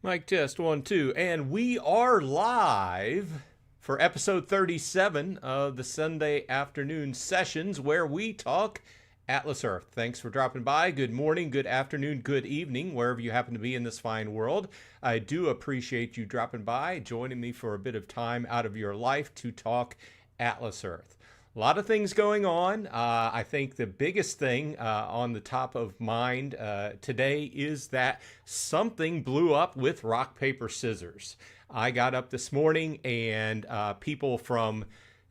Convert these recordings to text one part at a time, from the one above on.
Mic test 1, 2, and we are live for episode 37 of the Sunday afternoon sessions where we talk Atlas Earth. Thanks for dropping by. Good morning, good afternoon, good evening, wherever you happen to be in this fine world. I do appreciate you dropping by, joining me for a bit of time out of your life to talk Atlas Earth. A lot of things going on. I think the biggest thing on the top of mind today is that something blew up with rock, paper, scissors. I got up this morning and people from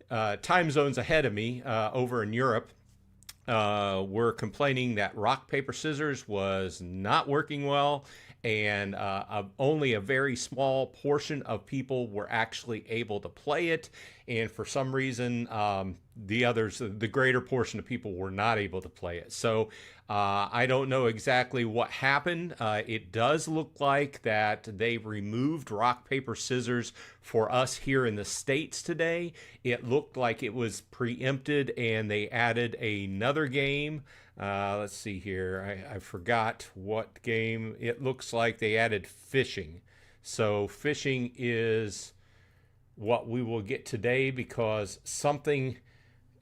time zones ahead of me over in Europe were complaining that rock, paper, scissors was not working well, and only a very small portion of people were actually able to play it. And for some reason, the greater portion of people were not able to play it. So I don't know exactly what happened. It does look like that they removed rock, paper, scissors for us here in the States today. It looked like it was preempted and they added another game. Let's see here. I forgot what game. It looks like they added fishing. So fishing is what we will get today because something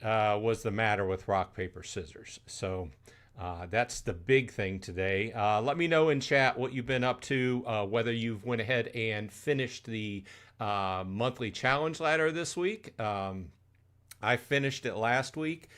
was the matter with rock, paper, scissors. So that's the big thing today. Let me know in chat what you've been up to, whether you've went ahead and finished the monthly challenge ladder this week. I finished it last week.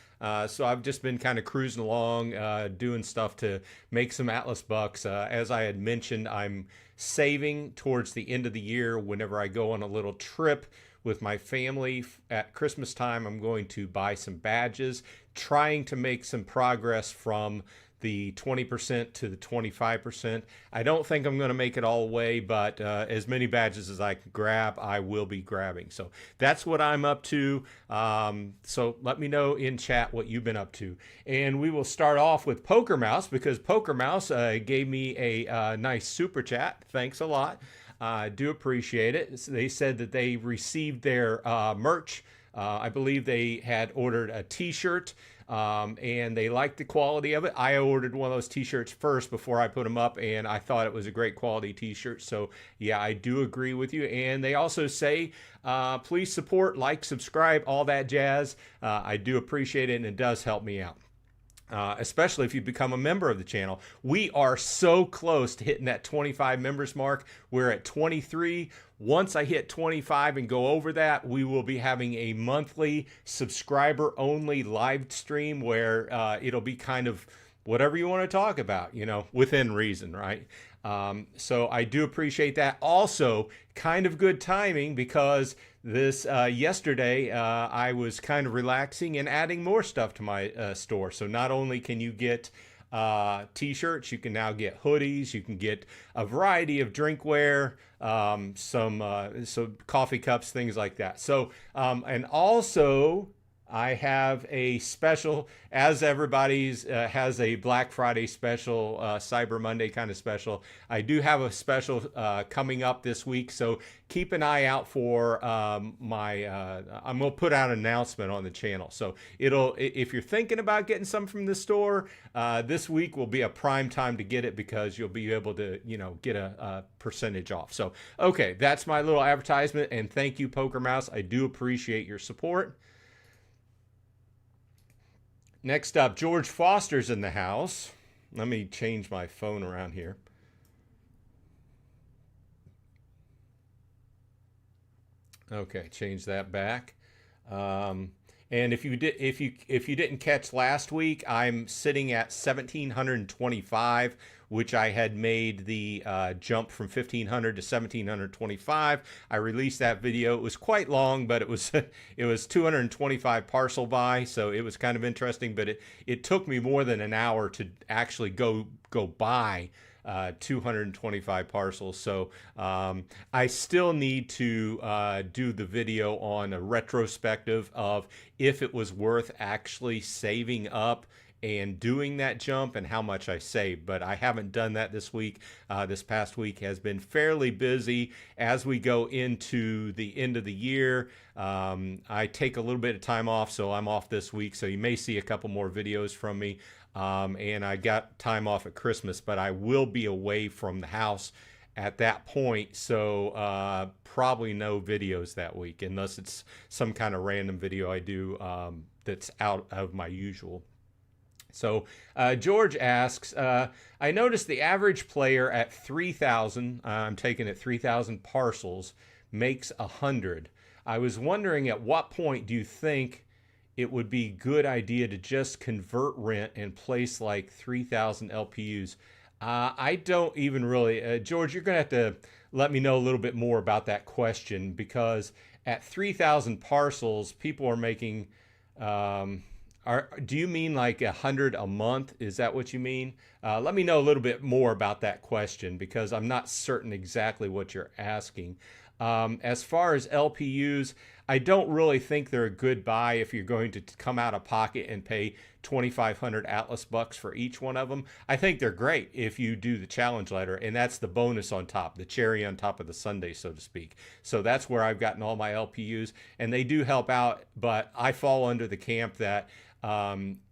So I've just been kind of cruising along, doing stuff to make some Atlas bucks. As I had mentioned, I'm saving towards the end of the year whenever I go on a little trip with my family at Christmas time. I'm going to buy some badges, trying to make some progress from the 20% to the 25%. I don't think I'm going to make it all the way, but as many badges as I can grab, I will be grabbing. So that's what I'm up to. So let me know in chat what you've been up to. And we will start off with Poker Mouse because Poker Mouse gave me a nice super chat. Thanks a lot. I do appreciate it. They said that they received their merch. I believe they had ordered a t-shirt and they liked the quality of it. I ordered one of those t-shirts first before I put them up, and I thought it was a great quality t-shirt. So yeah, I do agree with you. And they also say, please support, like, subscribe, all that jazz. I do appreciate it, and it does help me out. Especially if you become a member of the channel. We are so close to hitting that 25 members mark. We're at 23. Once I hit 25 and go over that, we will be having a monthly subscriber only live stream where it'll be kind of whatever you want to talk about, you know, within reason, right? So I do appreciate that. Also, kind of good timing because this yesterday I was kind of relaxing and adding more stuff to my store. So not only can you get t-shirts, you can now get hoodies, you can get a variety of drinkware, some coffee cups, things like that. So and also I have a special, as everybody's has a Black Friday special, Cyber Monday kind of special. I do have a special coming up this week, so keep an eye out for I'm going to put out an announcement on the channel. So if you're thinking about getting some from the store, this week will be a prime time to get it because you'll be able to, you know, get a percentage off. So, okay, that's my little advertisement, and thank you, Poker Mouse. I do appreciate your support. Next up, George Foster's in the house. Let me change my phone around here. Okay, change that back. And if you didn't catch last week, I'm sitting at 1,725, which I had made the jump from 1,500 to 1,725. I released that video. It was quite long, but it was 225 parcel buy, so it was kind of interesting. But it took me more than an hour to actually go buy 225 parcels. So I still need to do the video on a retrospective of if it was worth actually saving up and doing that jump and how much I saved. But I haven't done that this week. This past week has been fairly busy as we go into the end of the year. I take a little bit of time off, so I'm off this week. So you may see a couple more videos from me. And I got time off at Christmas, but I will be away from the house at that point. So probably no videos that week, unless it's some kind of random video I do that's out of my usual. So George asks, I noticed the average player at 3,000, I'm taking it 3,000 parcels, makes 100. I was wondering, at what point do you think it would be a good idea to just convert rent and place like 3,000 LPUs? I don't even really, George, you're going to have to let me know a little bit more about that question, because at 3,000 parcels, people are making, do you mean like 100 a month? Is that what you mean? Let me know a little bit more about that question, because I'm not certain exactly what you're asking. As far as LPUs, I don't really think they're a good buy if you're going to come out of pocket and pay 2,500 Atlas bucks for each one of them. I think they're great if you do the challenge letter, and that's the bonus on top, the cherry on top of the sundae, so to speak. So that's where I've gotten all my LPUs, and they do help out, but I fall under the camp that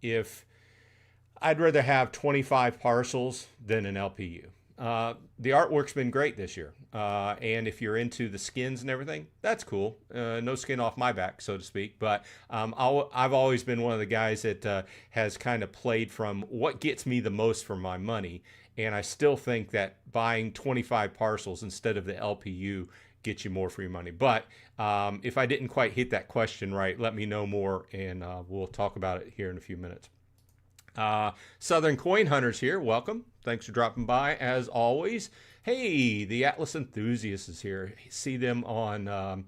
if I'd rather have 25 parcels than an LPU. The artwork's been great this year. And if you're into the skins and everything, that's cool. No skin off my back, so to speak. But I've always been one of the guys that has kind of played from what gets me the most for my money. And I still think that buying 25 parcels instead of the LPU gets you more for your money. But if I didn't quite hit that question right, let me know more, and we'll talk about it here in a few minutes. Southern Coin Hunters here. Welcome. Thanks for dropping by, as always. Hey, the Atlas Enthusiast is here. See them on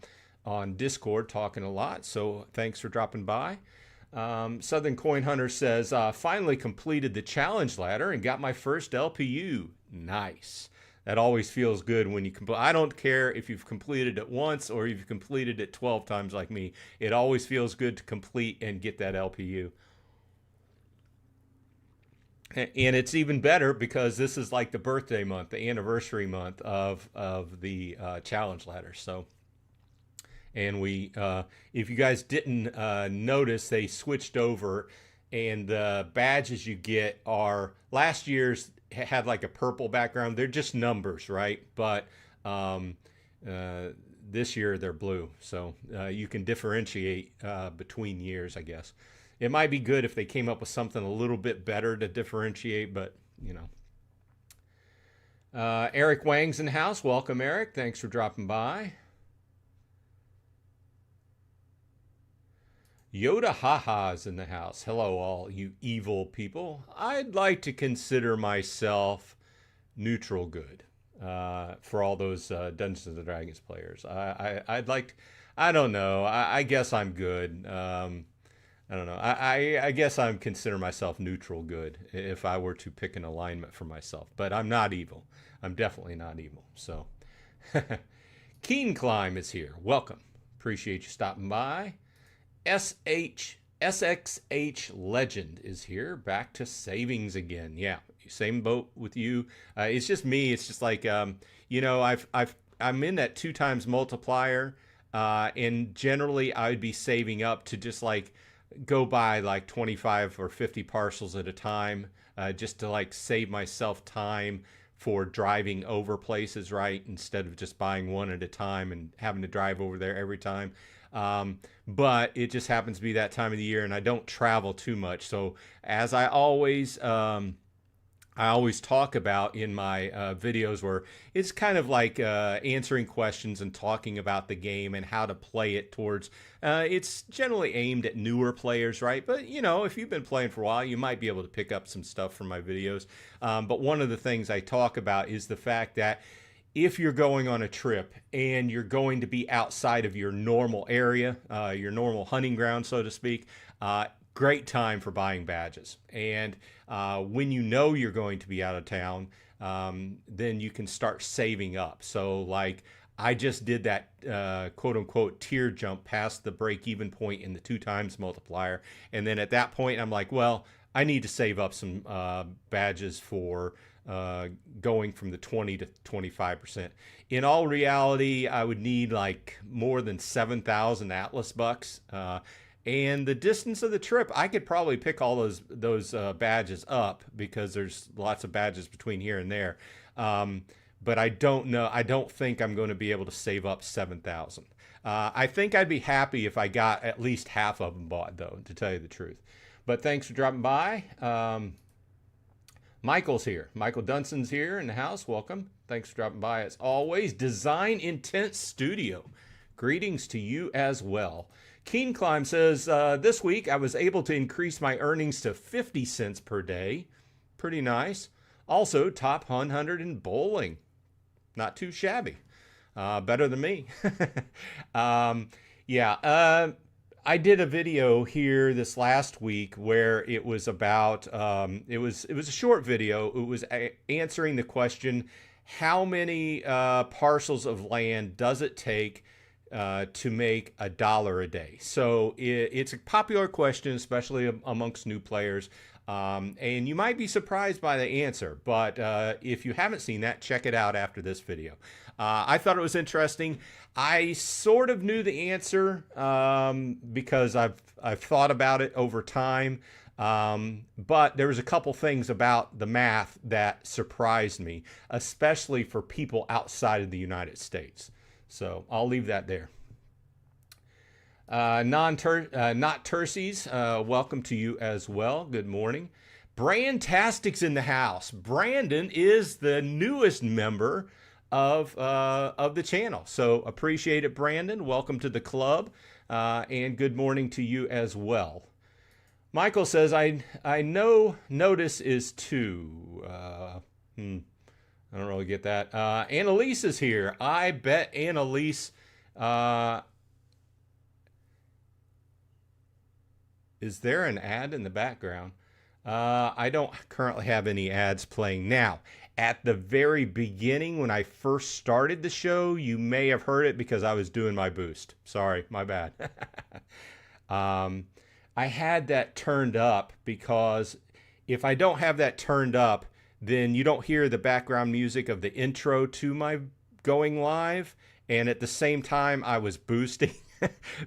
Discord talking a lot, so thanks for dropping by. Southern Coin Hunter says, finally completed the challenge ladder and got my first LPU. Nice. That always feels good when you complete. I don't care if you've completed it once or you've completed it 12 times like me. It always feels good to complete and get that LPU. And it's even better because this is like the birthday month, the anniversary month of the challenge ladder. So, and we, if you guys didn't notice, they switched over, and the badges you get are last year's had like a purple background. They're just numbers, right? But this year they're blue, so you can differentiate between years, I guess. It might be good if they came up with something a little bit better to differentiate, but, you know. Eric Wang's in the house. Welcome, Eric. Thanks for dropping by. Yoda Haha's in the house. Hello, all you evil people. I'd like to consider myself neutral good for all those Dungeons and Dragons players. I'd like, I don't know. I guess I'm good. I don't know. I guess I'm consider myself neutral good if I were to pick an alignment for myself. But I'm not evil. I'm definitely not evil. So, Keen Climb is here. Welcome. Appreciate you stopping by. SXH Legend is here. Back to savings again. Yeah, same boat with you. It's just me. It's just like you know, I'm in that 2 times multiplier, and generally I would be saving up to just like go buy like 25 or 50 parcels at a time, just to like save myself time for driving over places, right? Instead of just buying one at a time and having to drive over there every time. But it just happens to be that time of the year, and I don't travel too much. So as I always talk about in my videos, where it's kind of like answering questions and talking about the game and how to play it towards, it's generally aimed at newer players, right? But, you know, if you've been playing for a while, you might be able to pick up some stuff from my videos. But one of the things I talk about is the fact that if you're going on a trip and you're going to be outside of your normal area, your normal hunting ground, so to speak, great time for buying badges. And when you know you're going to be out of town, then you can start saving up. So like I just did that quote unquote tier jump past the break even point in the 2 times multiplier. And then at that point, I'm like, well, I need to save up some badges for going from the 20 to 25%. In all reality, I would need like more than 7,000 Atlas bucks. And the distance of the trip, I could probably pick all those badges up because there's lots of badges between here and there. but I don't know. I don't think I'm going to be able to save up 7,000. I think I'd be happy if I got at least half of them bought, though, to tell you the truth. But thanks for dropping by. Michael's here. Michael Dunson's here in the house. Welcome. Thanks for dropping by as always. Design Intense Studio. Greetings to you as well. Keen Climb says, this week I was able to increase my earnings to 50 cents per day. Pretty nice. Also, top 100 in bowling. Not too shabby. Better than me. I did a video here this last week where it was about, it was a short video. It was answering the question, how many parcels of land does it take to make $1 a day? So it's a popular question, especially amongst new players. And you might be surprised by the answer, but if you haven't seen that, check it out after this video. I thought it was interesting. I sort of knew the answer because I've thought about it over time, but there was a couple things about the math that surprised me, especially for people outside of the United States. So I'll leave that there. Not Terces, welcome to you as well. Good morning. Brandtastic's in the house. Brandon is the newest member of the channel, so appreciate it, Brandon. Welcome to the club, and good morning to you as well. Michael says, I know notice is 2. I don't really get that. Annalise is here. I bet Annalise is there an ad in the background? I don't currently have any ads playing now. At the very beginning, when I first started the show, you may have heard it because I was doing my boost. Sorry, my bad. I had that turned up because if I don't have that turned up, then you don't hear the background music of the intro to my going live. And at the same time, I was boosting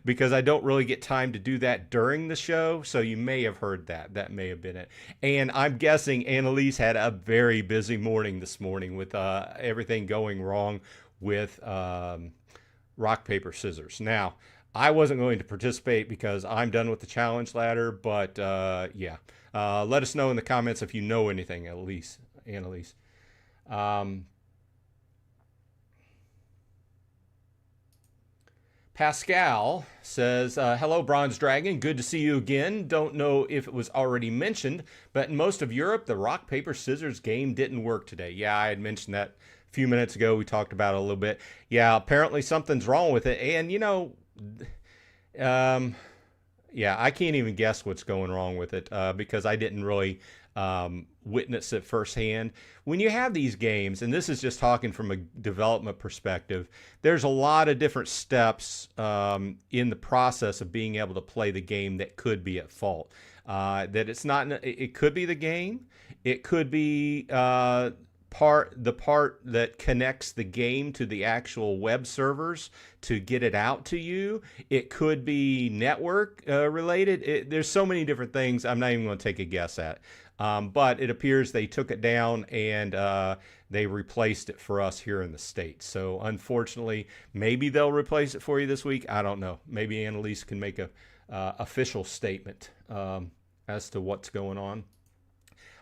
because I don't really get time to do that during the show. So you may have heard that. That may have been it. And I'm guessing Annalise had a very busy morning this morning with everything going wrong with rock, paper, scissors. Now, I wasn't going to participate because I'm done with the challenge ladder. But yeah, let us know in the comments if you know anything, Annalise. Pascal says, hello, Bronze Dragon. Good to see you again. Don't know if it was already mentioned, but in most of Europe, the rock, paper, scissors game didn't work today. Yeah, I had mentioned that a few minutes ago. We talked about it a little bit. Yeah, apparently something's wrong with it. And, you know, yeah, I can't even guess what's going wrong with it because I didn't really witness it firsthand. When you have these games, and this is just talking from a development perspective, there's a lot of different steps in the process of being able to play the game that could be at fault. That it's not, it could be the game, it could be the part that connects the game to the actual web servers to get it out to you. It could be network related. There's so many different things I'm not even going to take a guess at. But it appears they took it down and they replaced it for us here in the States. So unfortunately, maybe they'll replace it for you this week. I don't know. Maybe Annalise can make a official statement as to what's going on.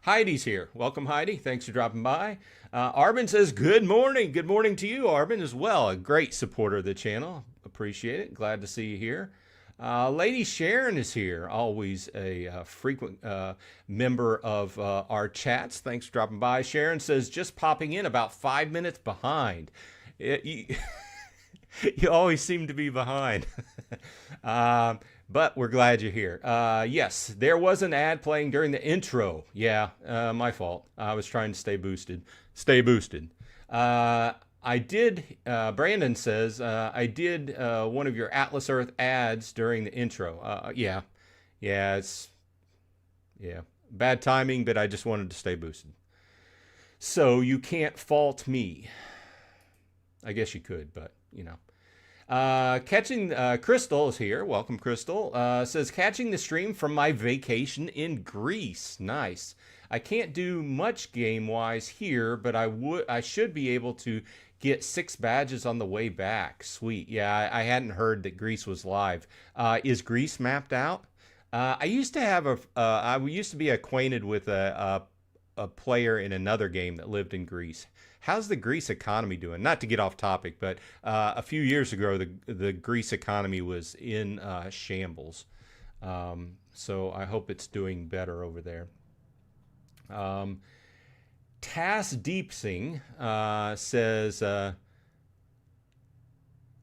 Heidi's here. Welcome, Heidi. Thanks for dropping by. Arbin says, good morning. Good morning to you, Arbin, as well. A great supporter of the channel. Appreciate it. Glad to see you here. Lady Sharon is here. Always a frequent member of our chats. Thanks for dropping by. Sharon says, just popping in about 5 minutes behind. You always seem to be behind. But we're glad you're here. Yes, there was an ad playing during the intro. Yeah, my fault. I was trying to stay boosted. Stay boosted. I did, Brandon says, I did one of your Atlas Earth ads during the intro. Yeah, it's bad timing, but I just wanted to stay boosted. So you can't fault me. I guess you could, but, you know. Catching Crystal is here. Welcome, Crystal. Says catching the stream from my vacation in Greece. Nice. I can't do much game-wise here, but I should be able to get 6 badges on the way back. Sweet. Yeah, I hadn't heard that Greece was live. Is Greece mapped out? I used to have I used to be acquainted with a player in another game that lived in Greece. How's the Greece economy doing? Not to get off topic, but a few years ago, the Greece economy was in shambles. So I hope it's doing better over there. Tass Deepsing says,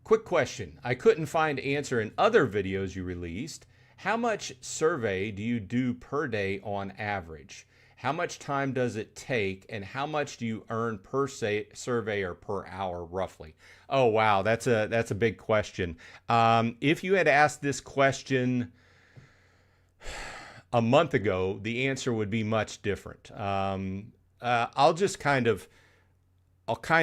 quick question. I couldn't find answer in other videos you released. How much survey do you do per day on average? How much time does it take, and how much do you earn per survey or per hour, roughly? Oh, wow, that's a big question. If you had asked this question a month ago, the answer would be much different. I'll kind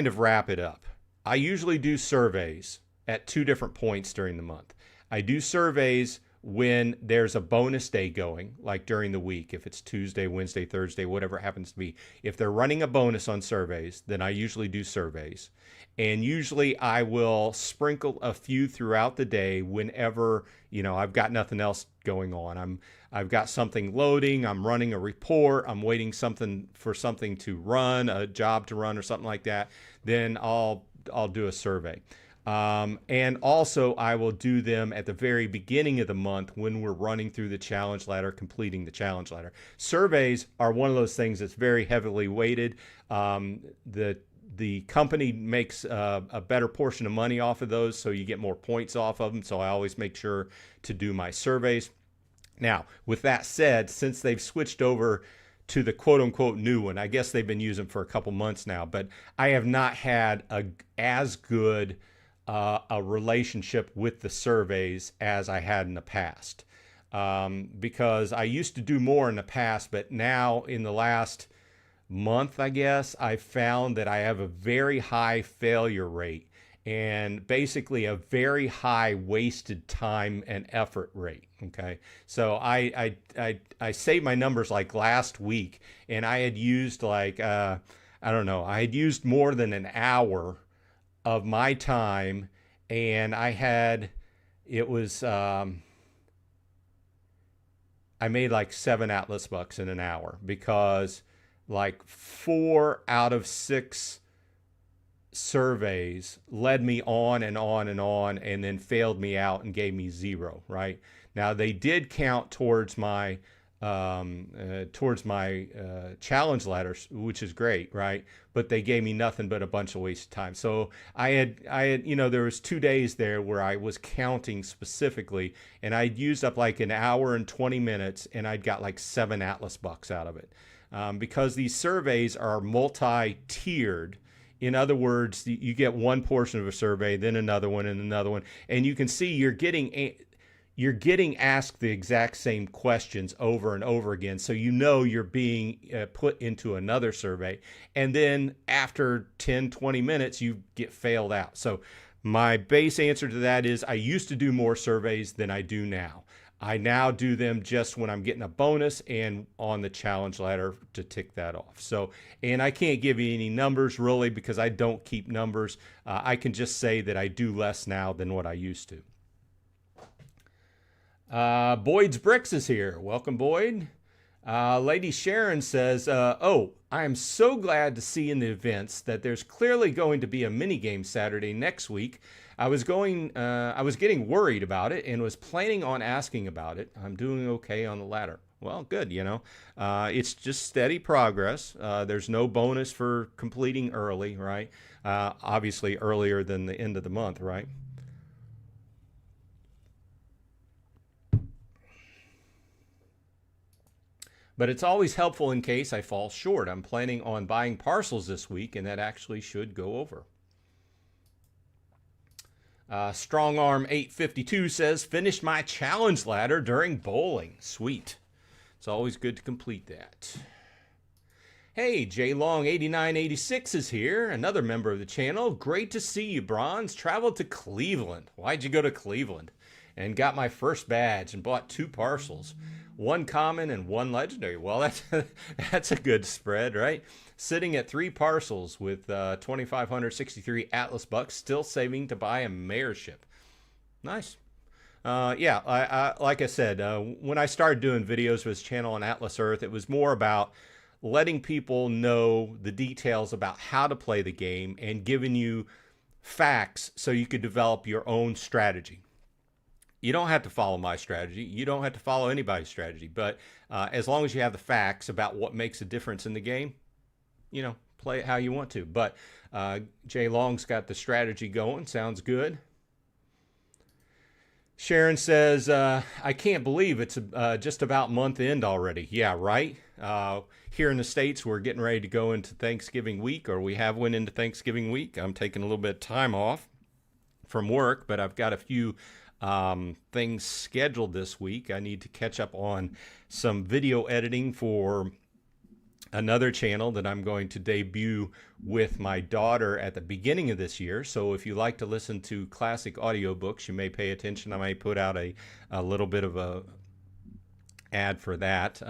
of wrap it up. I usually do surveys at 2 different points during the month. I do surveys when there's a bonus day going, like during the week, if it's Tuesday, Wednesday, Thursday, whatever it happens to be. If they're running a bonus on surveys, then I usually do surveys. And usually I will sprinkle a few throughout the day whenever, I've got nothing else going on. I've got something loading, I'm running a report, I'm waiting for something to run, a job to run or something like that, then I'll do a survey. And also I will do them at the very beginning of the month when we're running through the challenge ladder, completing the challenge ladder. Surveys are one of those things that's very heavily weighted. The company makes a better portion of money off of those, so you get more points off of them. So I always make sure to do my surveys. Now, with that said, since they've switched over to the quote-unquote new one, I guess they've been using for a couple months now, but I have not had as good a relationship with the surveys as I had in the past, because I used to do more in the past, but now in the last month, I guess, I found that I have a very high failure rate and basically a very high wasted time and effort rate. Okay, so I say my numbers like last week, and I had used I had used more than an hour of my time, and I made like 7 Atlas bucks in an hour, because like 4 out of 6 surveys led me on and on and on, and then failed me out and gave me 0, right? Now they did count towards my challenge ladders, which is great, right? But they gave me nothing but a bunch of wasted time. So I had there was 2 days there where I was counting specifically, and I'd used up like an hour and 20 minutes, and I'd got like 7 Atlas bucks out of it. Because these surveys are multi-tiered. In other words, you get one portion of a survey, then another one, and another one, and you can see you're getting asked the exact same questions over and over again. So you're being put into another survey. And then after 10, 20 minutes, you get failed out. So my base answer to that is I used to do more surveys than I do now. I now do them just when I'm getting a bonus and on the challenge ladder to tick that off. So, and I can't give you any numbers really, because I don't keep numbers. I can just say that I do less now than what I used to. Boyd's Bricks is here. Welcome, Boyd. Lady Sharon says, I am so glad to see in the events that there's clearly going to be a mini game Saturday next week. I was getting worried about it and was planning on asking about it. I'm doing okay on the ladder. Well, good, it's just steady progress. There's no bonus for completing early, right? Obviously earlier than the end of the month, right? But it's always helpful in case I fall short. I'm planning on buying parcels this week, and that actually should go over. Strong Arm 852 says, finished my challenge ladder during bowling. Sweet. It's always good to complete that. Hey, JLong8986 is here, another member of the channel. Great to see you, Bronze. Traveled to Cleveland. Why'd you go to Cleveland? and got my first badge and bought 2 parcels, 1 common and 1 legendary. Well, that's a good spread, right? Sitting at 3 parcels with 2,563 Atlas bucks, still saving to buy a mayorship. Nice. Yeah, like I said, when I started doing videos for this channel on Atlas Earth, it was more about letting people know the details about how to play the game and giving you facts so you could develop your own strategy. You don't have to follow my strategy. You don't have to follow anybody's strategy. But as long as you have the facts about what makes a difference in the game, you know, play it how you want to. But Jay Long's got the strategy going. Sounds good. Sharon says, I can't believe it's just about month end already. Yeah, right? Here in the States, we're getting ready to go into Thanksgiving week, or we have went into Thanksgiving week. I'm taking a little bit of time off from work, but I've got a few things scheduled this week. I need to catch up on some video editing for another channel that I'm going to debut with my daughter at the beginning of this year. So if you like to listen to classic audiobooks, you may pay attention. I may put out a little bit of a ad for that.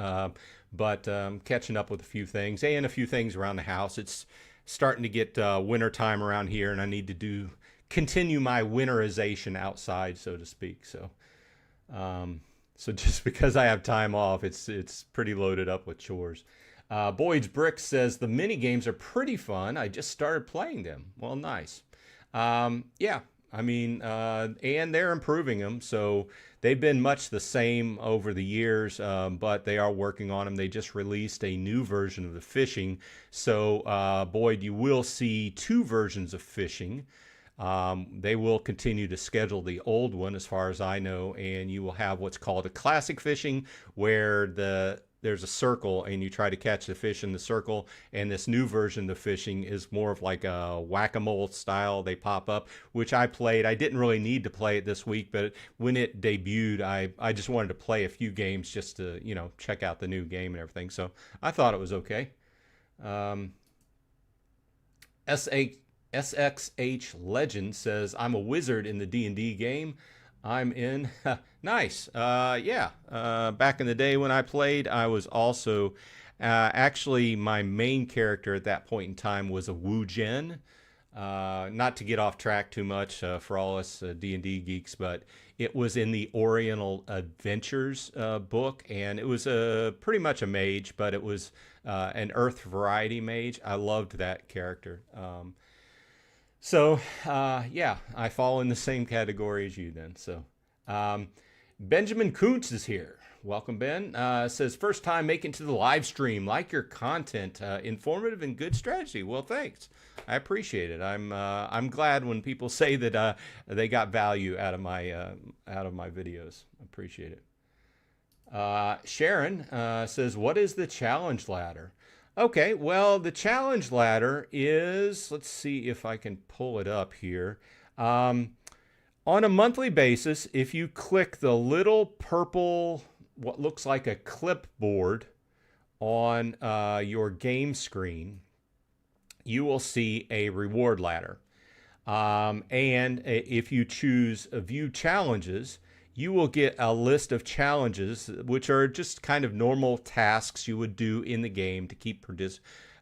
But catching up with a few things and a few things around the house. It's starting to get winter time around here, and I need to continue my winterization outside, so to speak. So just because I have time off, it's pretty loaded up with chores. Boyd's Bricks says the mini games are pretty fun. I just started playing them. Well, nice. Yeah, I mean, and they're improving them. So they've been much the same over the years, but they are working on them. They just released a new version of the fishing. So, Boyd, you will see 2 versions of fishing. They will continue to schedule the old one, as far as I know, and you will have what's called a classic fishing, where there's a circle and you try to catch the fish in the circle. And this new version of fishing is more of like a whack-a-mole style. They pop up, which I played. I didn't really need to play it this week, but when it debuted, I just wanted to play a few games just to, you know, check out the new game and everything. So I thought it was okay. SXH Legend says, I'm a wizard in the D&D game. I'm in. Nice. Yeah. Back in the day when I played, I was also actually my main character at that point in time was a Wu Jin. Not to get off track too much for all us D&D geeks, but it was in the Oriental Adventures book, and it was pretty much a mage, but it was an Earth variety mage. I loved that character. So, yeah, I fall in the same category as you then. So, Benjamin Kuntz is here. Welcome, Ben. Says, first time making to the live stream. Like your content, informative and good strategy. Well, thanks. I appreciate it. I'm glad when people say that they got value out of my videos. I appreciate it. Sharon says, what is the challenge ladder? Okay, well, the challenge ladder is, let's see if I can pull it up here. On a monthly basis, if you click the little purple, what looks like a clipboard on your game screen, you will see a reward ladder. And if you choose View Challenges, you will get a list of challenges, which are just kind of normal tasks you would do in the game to keep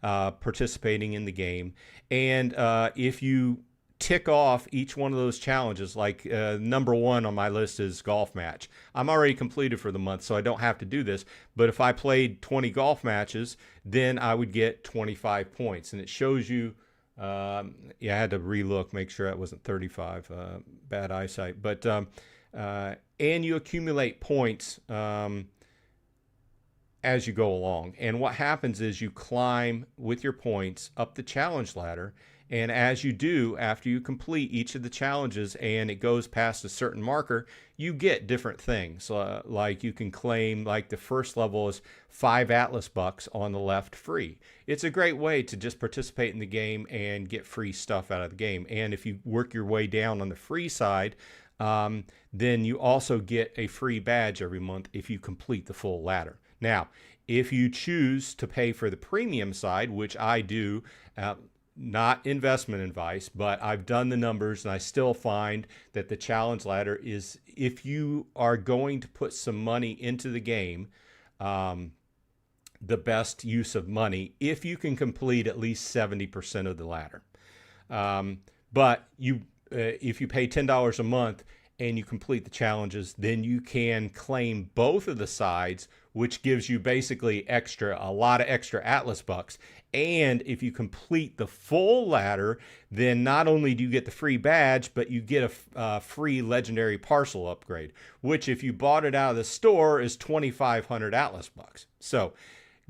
participating in the game. And if you tick off each one of those challenges, like number 1 on my list is golf match. I'm already completed for the month, so I don't have to do this. But if I played 20 golf matches, then I would get 25 points. And it shows you, yeah, I had to relook, make sure that wasn't 35, bad eyesight. But and you accumulate points as you go along. And what happens is you climb with your points up the challenge ladder. And as you do, after you complete each of the challenges and it goes past a certain marker, you get different things. Like you can claim, like the first level is 5 Atlas bucks on the left free. It's a great way to just participate in the game and get free stuff out of the game. And if you work your way down on the free side, then you also get a free badge every month if you complete the full ladder. Now, if you choose to pay for the premium side, which I do, not investment advice, but I've done the numbers and I still find that the challenge ladder is, if you are going to put some money into the game, the best use of money if you can complete at least 70% of the ladder. But if you pay $10 a month and you complete the challenges, then you can claim both of the sides, which gives you basically a lot of extra Atlas bucks. And if you complete the full ladder, then not only do you get the free badge, but you get a free legendary parcel upgrade, which if you bought it out of the store is 2,500 Atlas bucks. So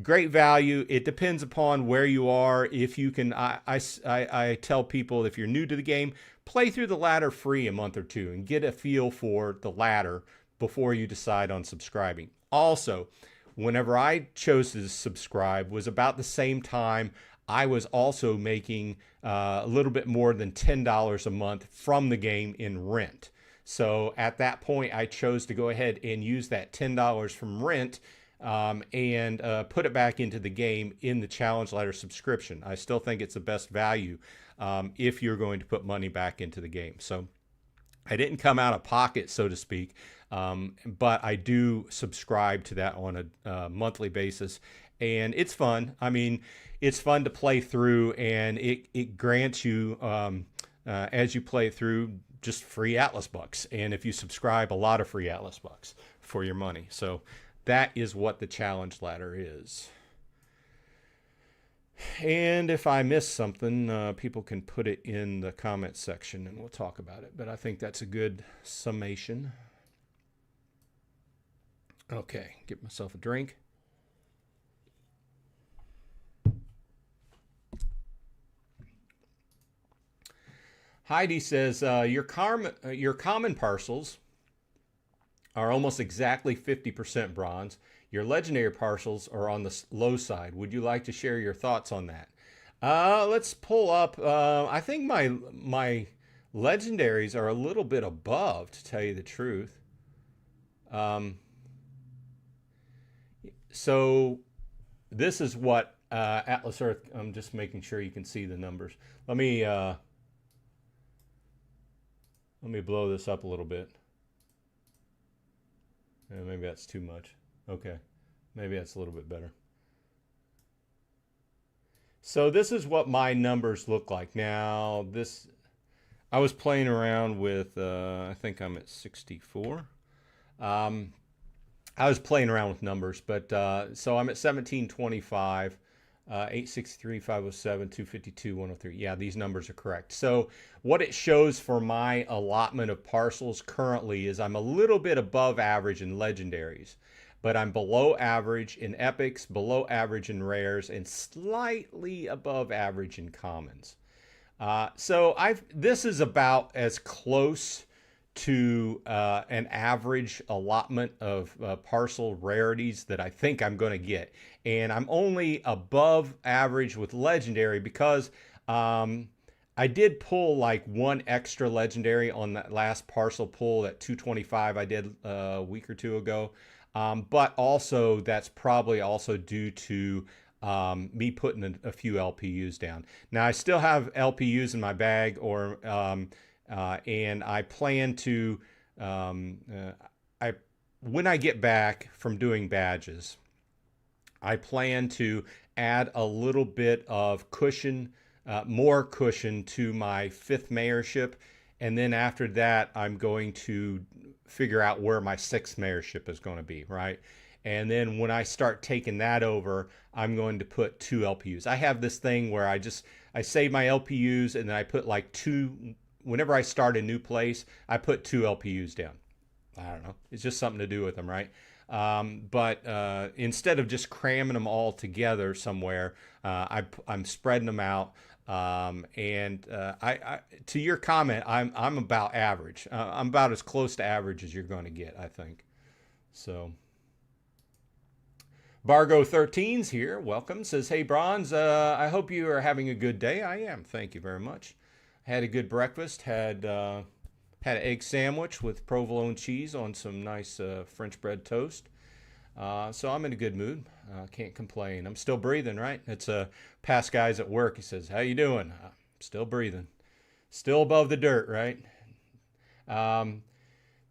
great value. It depends upon where you are. If you can, I tell people, if you're new to the game, play through the ladder free a month or two and get a feel for the ladder before you decide on subscribing. Also, whenever I chose to subscribe was about the same time I was also making a little bit more than $10 a month from the game in rent. So at that point, I chose to go ahead and use that $10 from rent and put it back into the game in the challenge ladder subscription. I still think it's the best value if you're going to put money back into the game. So I didn't come out of pocket, so to speak, but I do subscribe to that on a monthly basis, and it's fun. I mean, it's fun to play through, and it grants you, as you play through, just free Atlas bucks. And if you subscribe, a lot of free Atlas bucks for your money. So that is what the challenge ladder is. And if I miss something, people can put it in the comment section and we'll talk about it. But I think that's a good summation. Okay, get myself a drink. Heidi says, your common parcels are almost exactly 50% bronze. Your legendary parcels are on the low side. Would you like to share your thoughts on that? Let's pull up. I think my legendaries are a little bit above, to tell you the truth. So this is what Atlas Earth. I'm just making sure you can see the numbers. Let me blow this up a little bit. Yeah, maybe that's too much. Okay, maybe that's a little bit better. So this is what my numbers look like. Now, I was playing around with, I think I'm at 64. I was playing around with numbers, but so I'm at 1725, 863, 507, 252, 103. Yeah, these numbers are correct. So what it shows for my allotment of parcels currently is I'm a little bit above average in legendaries, but I'm below average in epics, below average in rares, and slightly above average in commons. So this is about as close to an average allotment of parcel rarities that I think I'm going to get. And I'm only above average with legendary because I did pull like one extra legendary on that last parcel pull, that 225 I did a week or two ago. But also that's probably also due to me putting a few LPUs down. Now I still have LPUs in my bag, and I plan to, when I get back from doing badges, I plan to add a little bit of cushion, more cushion to my 5th mayorship. And then after that, I'm going to figure out where my 6th mayorship is going to be, right? And then when I start taking that over, I'm going to put 2 LPUs. I have this thing where I save my LPUs and then I put like 2, whenever I start a new place, I put 2 LPUs down. I don't know. It's just something to do with them, right? But instead of just cramming them all together somewhere, I'm spreading them out. And to your comment, I'm about average. I'm about as close to average as you're going to get, I think. So Bargo 13's here. Welcome. Says, hey, Bronze, I hope you are having a good day. I am. Thank you very much. Had a good breakfast. Had an egg sandwich with provolone cheese on some nice French bread toast. So I'm in a good mood. Can't complain. I'm still breathing, right? It's past guys at work. He says, "How you doing?" Still breathing. Still above the dirt, right? Um,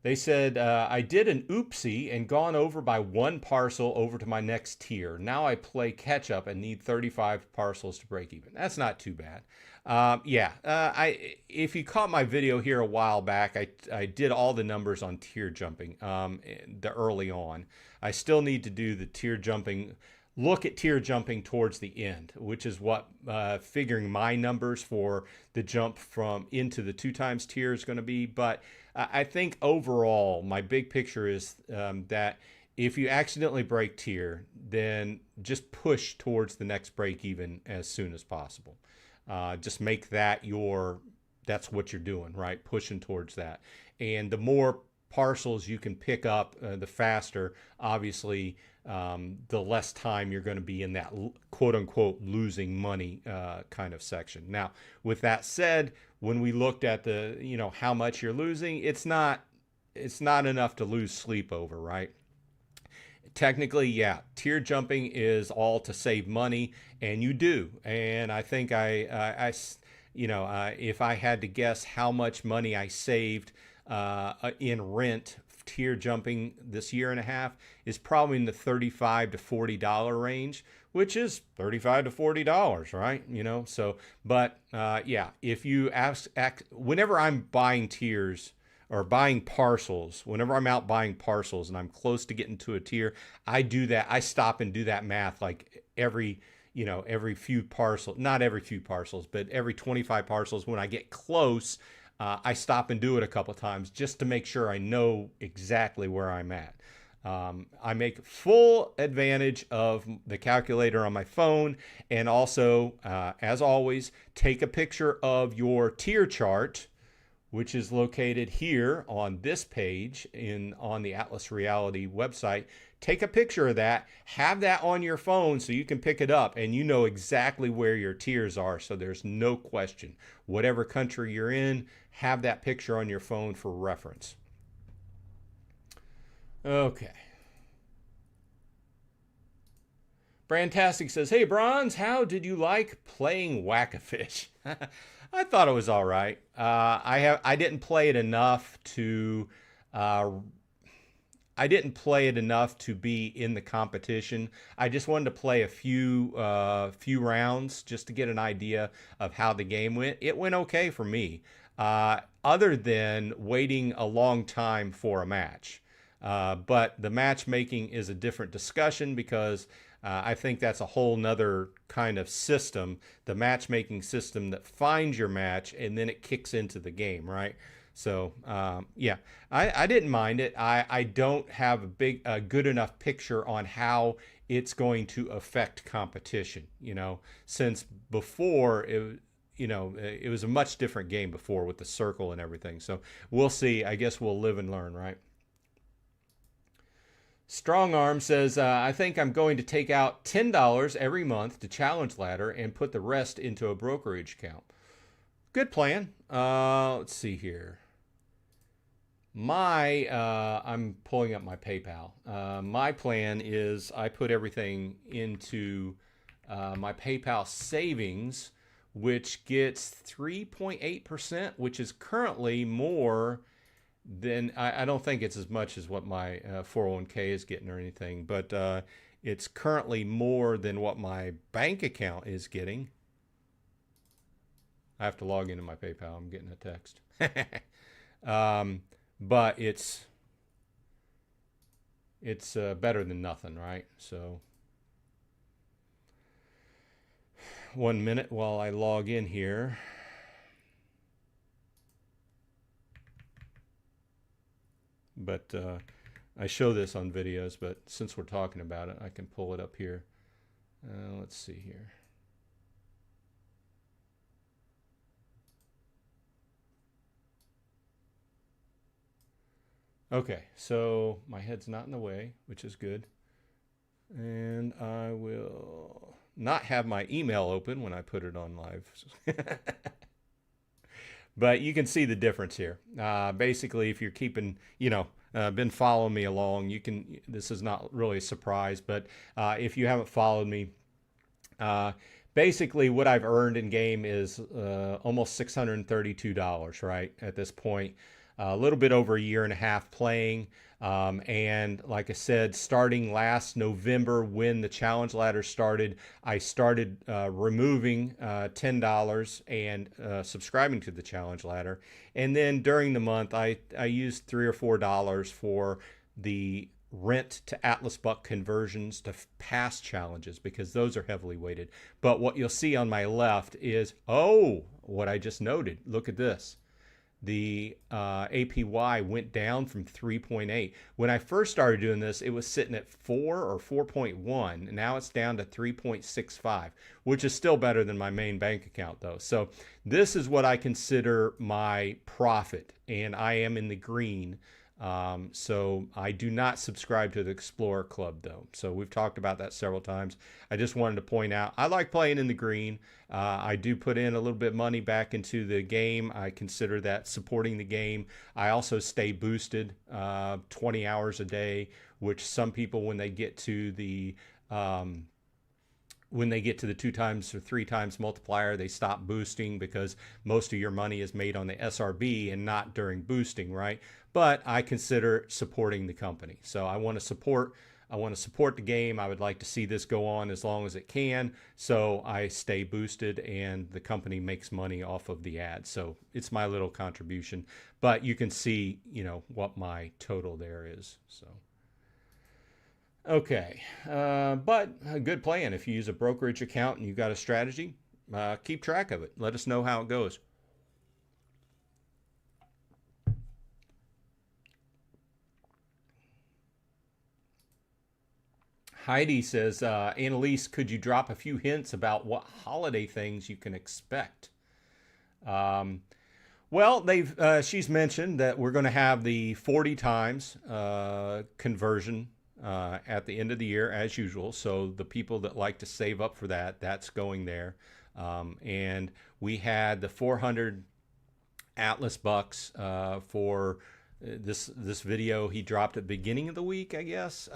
They said, I did an oopsie and gone over by one parcel over to my next tier. Now I play catch up and need 35 parcels to break even. That's not too bad. If you caught my video here a while back, I did all the numbers on tier jumping the early on. I still need to do the tier jumping, look at tier jumping towards the end, which is what figuring my numbers for the jump from into the 2 times tier is going to be. But I think overall, my big picture is that if you accidentally break tier, then just push towards the next break even as soon as possible. Just make that that's what you're doing, right? Pushing towards that. And the more parcels you can pick up, the faster, obviously, the less time you're going to be in that quote unquote losing money kind of section. Now, with that said, when we looked at the, how much you're losing, it's not enough to lose sleep over, right? Technically, yeah, tier jumping is all to save money, and you do. And I think if I had to guess how much money I saved in rent tier jumping this year and a half, is probably in the $35 to $40 range, which is $35 to $40, right? So, but if you whenever I'm buying tiers or buying parcels, whenever I'm out buying parcels and I'm close to getting to a tier, I do that. I stop and do that math like every few parcels, not every few parcels, but every 25 parcels. When I get close, I stop and do it a couple times just to make sure I know exactly where I'm at. I make full advantage of the calculator on my phone, and also, as always, take a picture of your tier chart, which is located here on this page on the Atlas Reality website. Take a picture of that, have that on your phone so you can pick it up and you know exactly where your tiers are, so there's no question. Whatever country you're in, have that picture on your phone for reference. Okay. Brandtastic says, "Hey Bronze, how did you like playing Whack-A-Fish?" I thought it was all right. I didn't play it enough to be in the competition. I just wanted to play a few rounds just to get an idea of how the game went. It went okay for me, other than waiting a long time for a match. But the matchmaking is a different discussion because I think that's a whole nother kind of system, the matchmaking system that finds your match and then it kicks into the game, right? So, I didn't mind it. I don't have a good enough picture on how it's going to affect competition, since before it was a much different game before with the circle and everything. So we'll see. I guess we'll live and learn, right? Strong Arm says, I think I'm going to take out $10 every month to Challenge Ladder and put the rest into a brokerage account. Good plan. Let's see here. I'm pulling up my PayPal. My plan is I put everything into my PayPal savings, which gets 3.8%, which is currently more than, I don't think it's as much as what my 401k is getting or anything, but it's currently more than what my bank account is getting. I have to log into my PayPal. I'm getting a text. But it's better than nothing, right? So 1 minute while I log in here. But I show this on videos, but since we're talking about it, I can pull it up here. Let's see here. Okay, so my head's not in the way, which is good. And I will not have my email open when I put it on live. But you can see the difference here. Basically, if you're keeping, been following me along, you can. This is not really a surprise, but if you haven't followed me, uh, basically what I've earned in game is almost $632, right? At this point, a little bit over a year and a half playing. And like I said, starting last November when the challenge ladder started, I started removing $10 and subscribing to the challenge ladder. And then during the month, I used $3 or $4 for the rent to Atlas Buck conversions to past challenges because those are heavily weighted. But what you'll see on my left is, oh, what I just noted. Look at this. The APY went down from 3.8. When I first started doing this, it was sitting at 4 or 4.1. And now it's down to 3.65, which is still better than my main bank account, though. So this is what I consider my profit, and I am in the green. So I do not subscribe to the Explorer Club, though. So we've talked about that several times. I just wanted to point out I like playing in the green. I do put in a little bit of money back into the game. I consider that supporting the game. I also stay boosted 20 hours a day, which some people, when they get to the 2 times or 3 times multiplier, they stop boosting because most of your money is made on the SRB and not during boosting, right? But I consider supporting the company. So I want to support the game. I would like to see this go on as long as it can. So I stay boosted and the company makes money off of the ads. So it's my little contribution, but you can see, what my total there is. So. Okay, but a good plan. If you use a brokerage account and you've got a strategy, keep track of it. Let us know how it goes. Heidi says, Annalise, could you drop a few hints about what holiday things you can expect? Well, she's mentioned that we're going to have the 40 times conversion at the end of the year, as usual. So the people that like to save up for that, that's going there. And we had the 400 Atlas bucks for this video he dropped at the beginning of the week, I guess,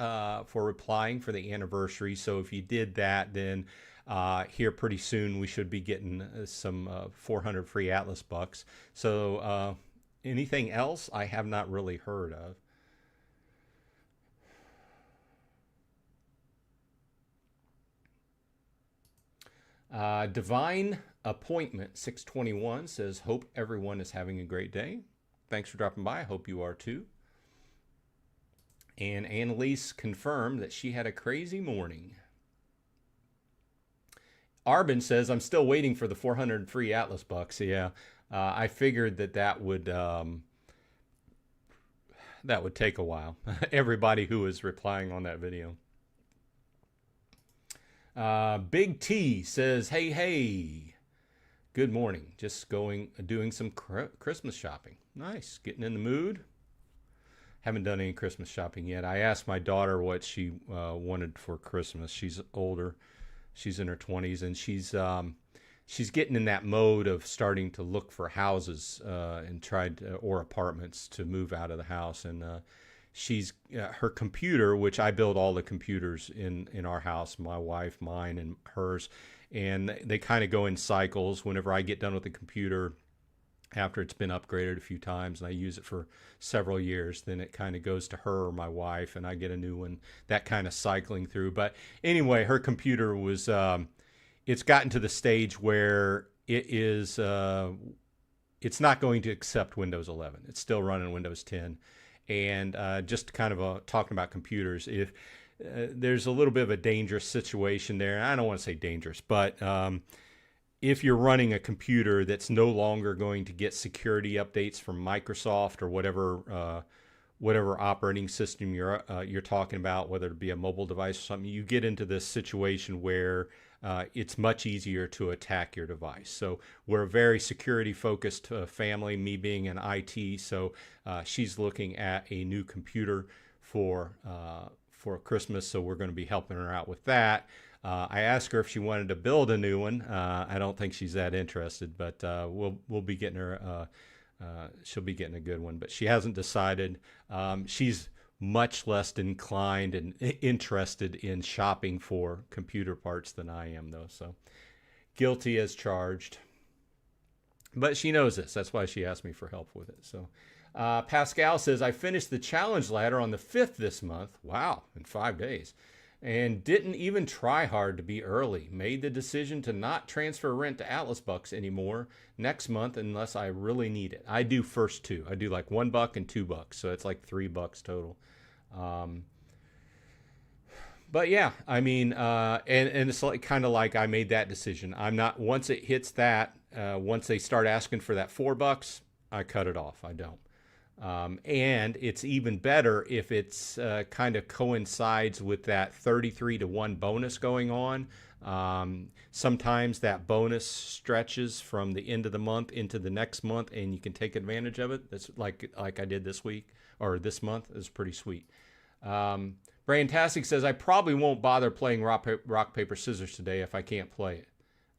for replying for the anniversary. So if you did that, then here pretty soon we should be getting some 400 free Atlas bucks. So anything else I have not really heard of. Divine Appointment 621 says, hope everyone is having a great day. Thanks for dropping by. I hope you are too. And Annalise confirmed that she had a crazy morning. Arbin says, I'm still waiting for the 400 free Atlas bucks. Yeah, I figured that would take a while. Everybody who was replying on that video. Big T says, hey, good morning. Just doing some Christmas shopping. Nice. Getting in the mood. Haven't done any Christmas shopping yet. I asked my daughter what she wanted for Christmas. She's older. She's in her 20s, and she's getting in that mode of starting to look for houses or apartments to move out of the house. And she's her computer, which I build all the computers in our house, my wife, mine, and hers, and they kind of go in cycles. Whenever I get done with the computer, after it's been upgraded a few times and I use it for several years, then it kind of goes to her or my wife and I get a new one, that kind of cycling through. But anyway, her computer was, it's gotten to the stage where it's not going to accept Windows 11. It's still running Windows 10. And just kind of talking about computers, if there's a little bit of a dangerous situation there. I don't want to say dangerous, but if you're running a computer that's no longer going to get security updates from Microsoft or whatever operating system you're talking about, whether it be a mobile device or something, you get into this situation where it's much easier to attack your device. So we're a very security-focused family, me being in IT. So she's looking at a new computer for Christmas. So we're going to be helping her out with that. I asked her if she wanted to build a new one. I don't think she's that interested, but we'll be getting her she'll be getting a good one, but she hasn't decided. She's much less inclined and interested in shopping for computer parts than I am, though. So guilty as charged. But she knows this. That's why she asked me for help with it. So Pascal says, I finished the challenge ladder on the 5th this month. Wow, in 5 days. And didn't even try hard to be early. Made the decision to not transfer rent to Atlas Bucks anymore next month unless I really need it. I do first two. I do like $1 and $2. So it's like $3 total. But yeah, I mean, and it's like, kind of like I made that decision. I'm not, once it hits that, once they start asking for that $4, I cut it off. I don't. And it's even better if it's kind of coincides with that 33-to-1 bonus going on. Sometimes that bonus stretches from the end of the month into the next month, and you can take advantage of it. That's like I did this week or this month. It's pretty sweet. Brandtastic says, I probably won't bother playing rock, paper, scissors today if I can't play it.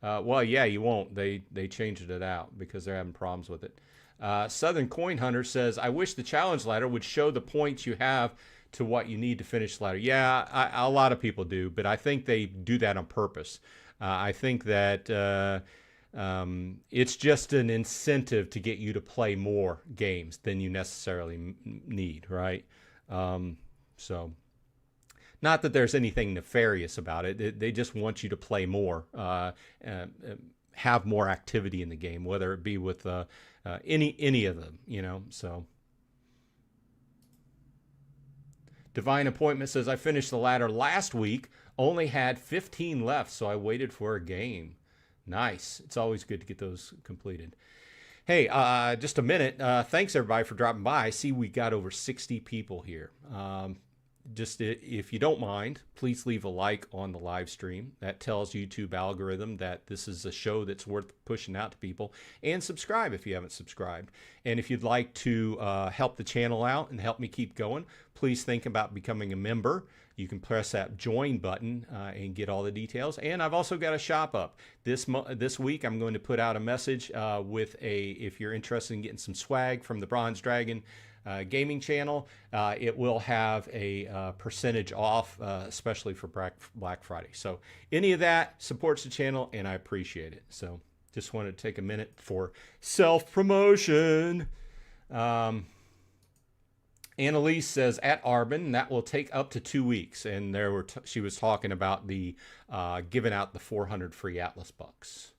Well, yeah, you won't. They changed it out because they're having problems with it. Southern Coin Hunter says, I wish the challenge ladder would show the points you have to what you need to finish the ladder. Yeah, a lot of people do, but I think they do that on purpose. I think that it's just an incentive to get you to play more games than you necessarily need, right? So not that there's anything nefarious about it. They just want you to play more, have more activity in the game, whether it be with any of them, you know. So Divine Appointment says, I finished the ladder last week, only had 15 left, so I waited for a game. Nice. It's always good to get those completed. Hey, just a minute. Thanks, everybody, for dropping by. I see we got over 60 people here. Just if you don't mind, please leave a like on the live stream. That tells YouTube algorithm that this is a show that's worth pushing out to people. And subscribe if you haven't subscribed. And if you'd like to help the channel out and help me keep going, please think about becoming a member. You can press that join button and get all the details. And I've also got a shop up. This week, I'm going to put out a message with if you're interested in getting some swag from the Bronze Dragon gaming channel, it will have a percentage off, especially for Black Friday. So any of that supports the channel, and I appreciate it. So just wanted to take a minute for self-promotion. Annalise says, at Arbin, that will take up to 2 weeks. And she was talking about the giving out the 400 free Atlas Bucks.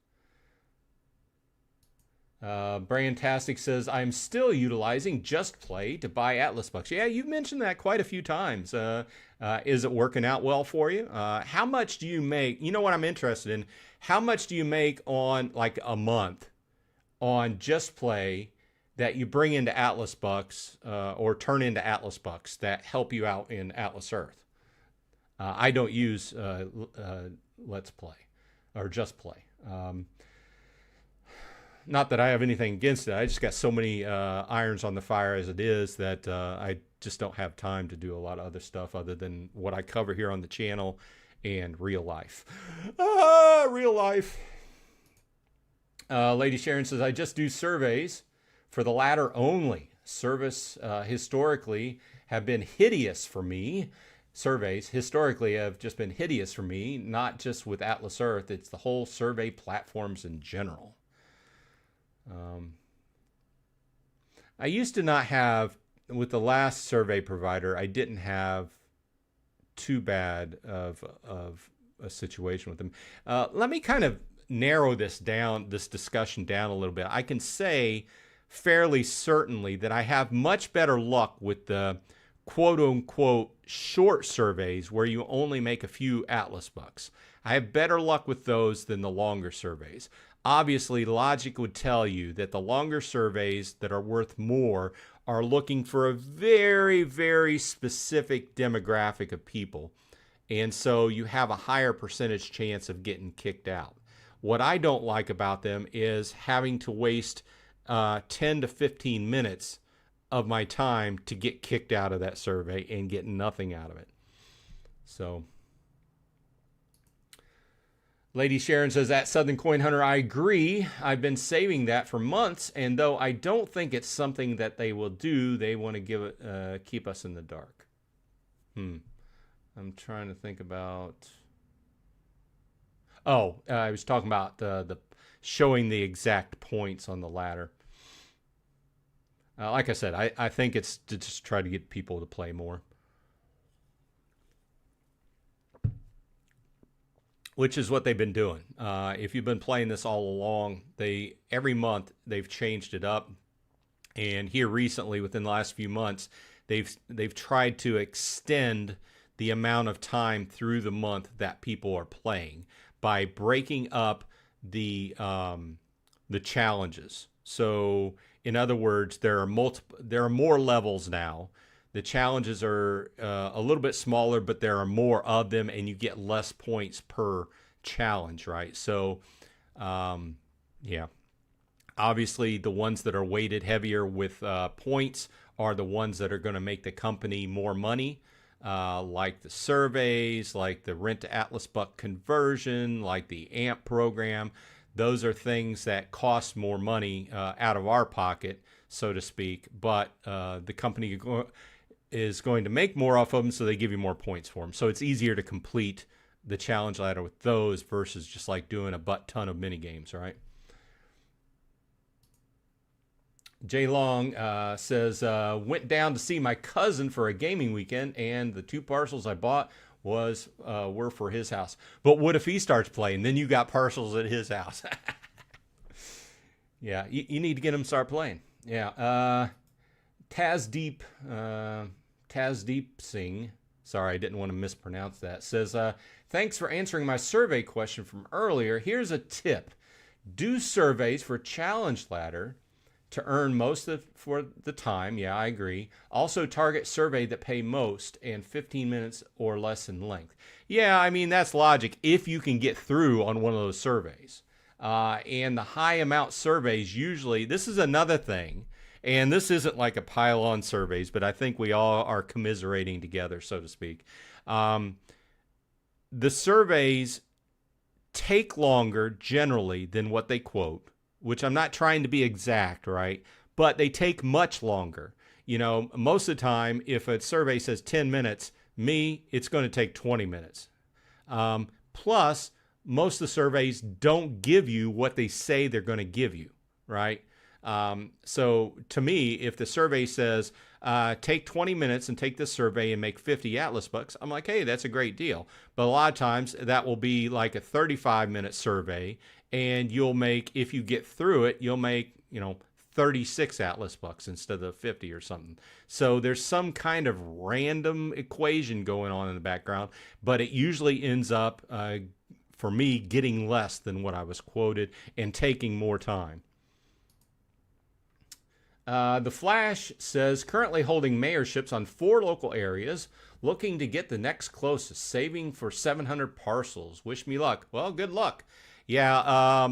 Brandtastic says, I'm still utilizing Just Play to buy Atlas Bucks. Yeah, you've mentioned that quite a few times. Is it working out well for you? How much do you make? You know what I'm interested in? How much do you make on like a month on Just Play that you bring into Atlas Bucks or turn into Atlas Bucks that help you out in Atlas Earth? I don't use Let's Play or Just Play. Not that I have anything against it. I just got so many irons on the fire as it is that I just don't have time to do a lot of other stuff other than what I cover here on the channel and real life. Real life. Lady Sharon says, I just do surveys for the ladder only. Service historically have been hideous for me. Surveys historically have just been hideous for me, not just with Atlas Earth. It's the whole survey platforms in general. I used to not have, with the last survey provider, I didn't have too bad of a situation with them. Let me kind of narrow this discussion down a little bit. I can say fairly certainly that I have much better luck with the quote unquote short surveys where you only make a few Atlas Bucks. I have better luck with those than the longer surveys. Obviously, logic would tell you that the longer surveys that are worth more are looking for a very, very specific demographic of people. And so you have a higher percentage chance of getting kicked out. What I don't like about them is having to waste 10 to 15 minutes of my time to get kicked out of that survey and get nothing out of it. So Lady Sharon says, at Southern Coin Hunter, I agree. I've been saving that for months, and though I don't think it's something that they will do, they want to give it, keep us in the dark. I'm trying to think about. Oh, I was talking about the showing the exact points on the ladder. Like I said, I think it's to just try to get people to play more. Which is what they've been doing. If you've been playing this all along, every month they've changed it up. And here recently, within the last few months, they've tried to extend the amount of time through the month that people are playing by breaking up the challenges. So, in other words, there are more levels now. The challenges are a little bit smaller, but there are more of them, and you get less points per challenge, right? So, yeah. Obviously, the ones that are weighted heavier with points are the ones that are going to make the company more money, like the surveys, like the rent to Atlas Buck conversion, like the AMP program. Those are things that cost more money out of our pocket, so to speak, but the company is going to make more off of them, so they give you more points for them. So it's easier to complete the challenge ladder with those versus just like doing a butt ton of mini games, right? Jay Long says, went down to see my cousin for a gaming weekend, and the 2 parcels I bought were for his house. But what if he starts playing? Then you got parcels at his house. Yeah, you need to get him to start playing. Yeah. Tazdeep Singh, sorry, I didn't want to mispronounce that, says, thanks for answering my survey question from earlier. Here's a tip. Do surveys for Challenge Ladder to earn most for the time. Yeah, I agree. Also target survey that pay most and 15 minutes or less in length. Yeah, I mean, that's logic if you can get through on one of those surveys. And the high amount surveys usually, this is another thing, and this isn't like a pile on surveys, but I think we all are commiserating together, so to speak. The surveys take longer generally than what they quote, which I'm not trying to be exact, right? But they take much longer. You know, most of the time, if a survey says 10 minutes, it's going to take 20 minutes. Plus, most of the surveys don't give you what they say they're going to give you, right? So to me, if the survey says, take 20 minutes and take this survey and make 50 Atlas bucks, I'm like, hey, that's a great deal. But a lot of times that will be like a 35-minute survey, and you'll make, if you get through it, you'll make, 36 Atlas bucks instead of 50 or something. So there's some kind of random equation going on in the background, but it usually ends up, for me, getting less than what I was quoted and taking more time. The Flash says, currently holding mayorships on 4 local areas, looking to get the next closest, saving for 700 parcels. Wish me luck. Well, good luck. Yeah,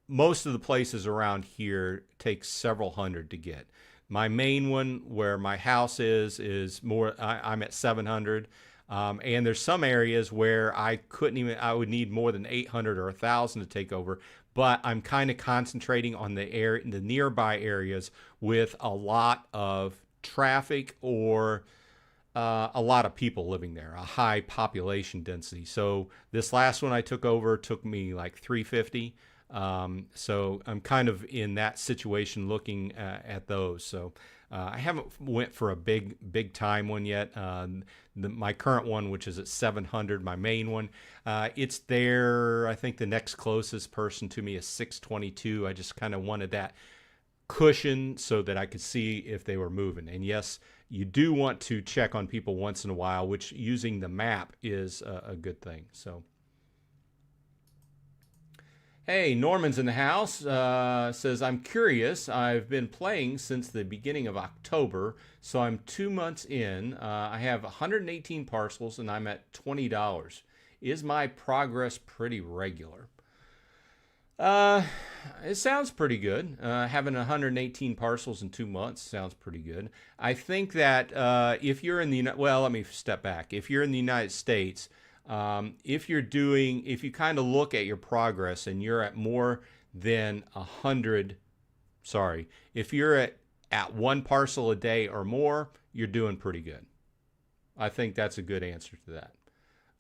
most of the places around here take several hundred to get. My main one, where my house is more, I'm at 700. And there's some areas where I would need more than 800 or 1,000 to take over. But I'm kind of concentrating on the nearby areas with a lot of traffic or a lot of people living there, a high population density. So this last one I took over took me like 350. So I'm kind of in that situation looking at those. So I haven't went for a big time one yet. My current one, which is at 700, my main one, it's there. I think the next closest person to me is 622. I just kind of wanted that cushion so that I could see if they were moving. And yes, you do want to check on people once in a while, which using the map is a good thing. So. Hey, Norman's in the house, says, I'm curious. I've been playing since the beginning of October, so I'm 2 months in. I have 118 parcels, and I'm at $20. Is my progress pretty regular? It sounds pretty good. Having 118 parcels in 2 months sounds pretty good. I think that if you're in the let me step back. If you're in the United States, If you kind of look at your progress and you're at more than 100, if you're at one parcel a day or more, you're doing pretty good. I think that's a good answer to that.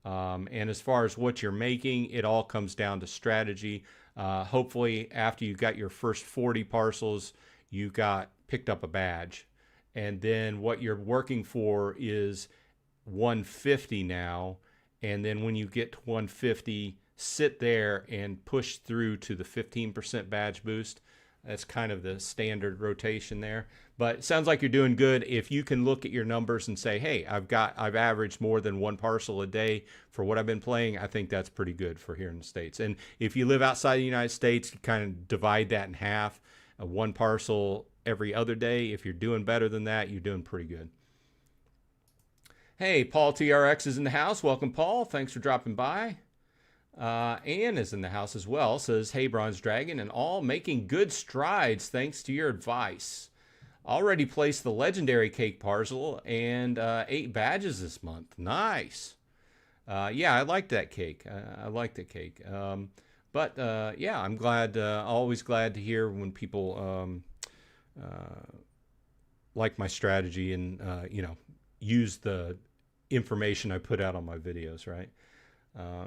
And as far as what you're making, it all comes down to strategy. Hopefully, after you got your first 40 parcels, you got picked up a badge. And then what you're working for is 150 now. And then when you get to 150, sit there and push through to the 15% badge boost. That's kind of the standard rotation there. But it sounds like you're doing good. If you can look at your numbers and say, hey, I've averaged more than one parcel a day for what I've been playing, I think that's pretty good for here in the States. And if you live outside the United States, you kind of divide that in half. One parcel every other day. If you're doing better than that, you're doing pretty good. Hey, Paul TRX is in the house. Welcome, Paul. Thanks for dropping by. Ann is in the house as well. Says, hey, Bronze Dragon and all, making good strides thanks to your advice. Already placed the legendary cake parcel and 8 badges this month. Nice. Yeah, I like that cake. I like the cake. But yeah, I'm glad, always glad to hear when people like my strategy and, use the information I put out on my videos, right?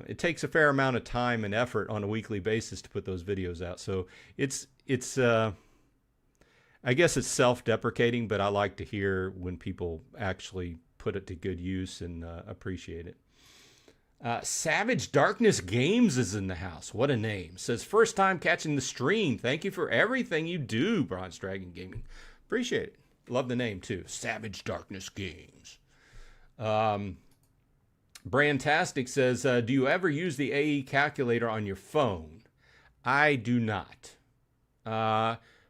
It takes a fair amount of time and effort on a weekly basis to put those videos out. So it's I guess it's self-deprecating, but I like to hear when people actually put it to good use and appreciate it. Savage Darkness Games is in the house. What a name. Says, first time catching the stream. Thank you for everything you do, Bronze Dragon Gaming. Appreciate it. Love the name, too. Savage Darkness Games. Brandtastic says, do you ever use the AE calculator on your phone? I do not.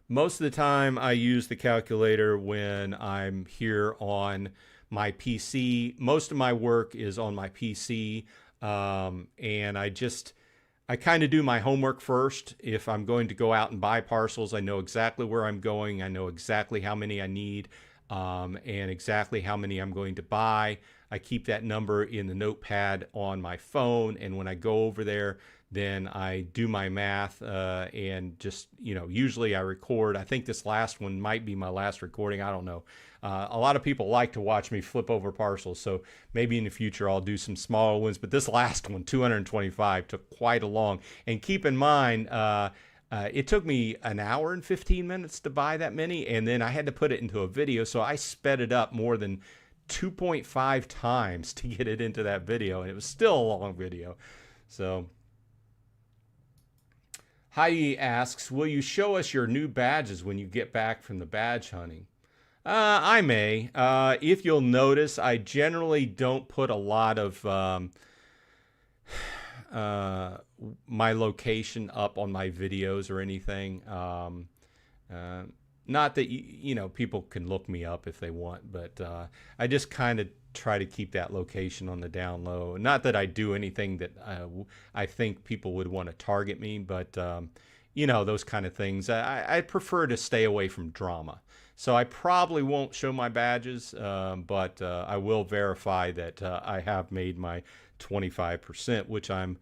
Most of the time I use the calculator when I'm here on my PC. Most of my work is on my PC. And I kind of do my homework first. If I'm going to go out and buy parcels, I know exactly where I'm going. I know exactly how many I need, and exactly how many I'm going to buy. I keep that number in the notepad on my phone. And when I go over there, then I do my math, and just, usually I record. I think this last one might be my last recording. I don't know. A lot of people like to watch me flip over parcels, so maybe in the future I'll do some smaller ones. But this last one, 225, took quite a long. And keep in mind, it took me an hour and 15 minutes to buy that many, and then I had to put it into a video, so I sped it up more than 2.5 times to get it into that video, and it was still a long video. So Heidi asks, will you show us your new badges when you get back from the badge hunting? I may. If you'll notice, I generally don't put a lot of my location up on my videos or anything. Not that, people can look me up if they want, but I just kind of try to keep that location on the down low. Not that I do anything that I think people would want to target me, but, those kind of things. I prefer to stay away from drama. So I probably won't show my badges, but I will verify that I have made my 25%, which I'm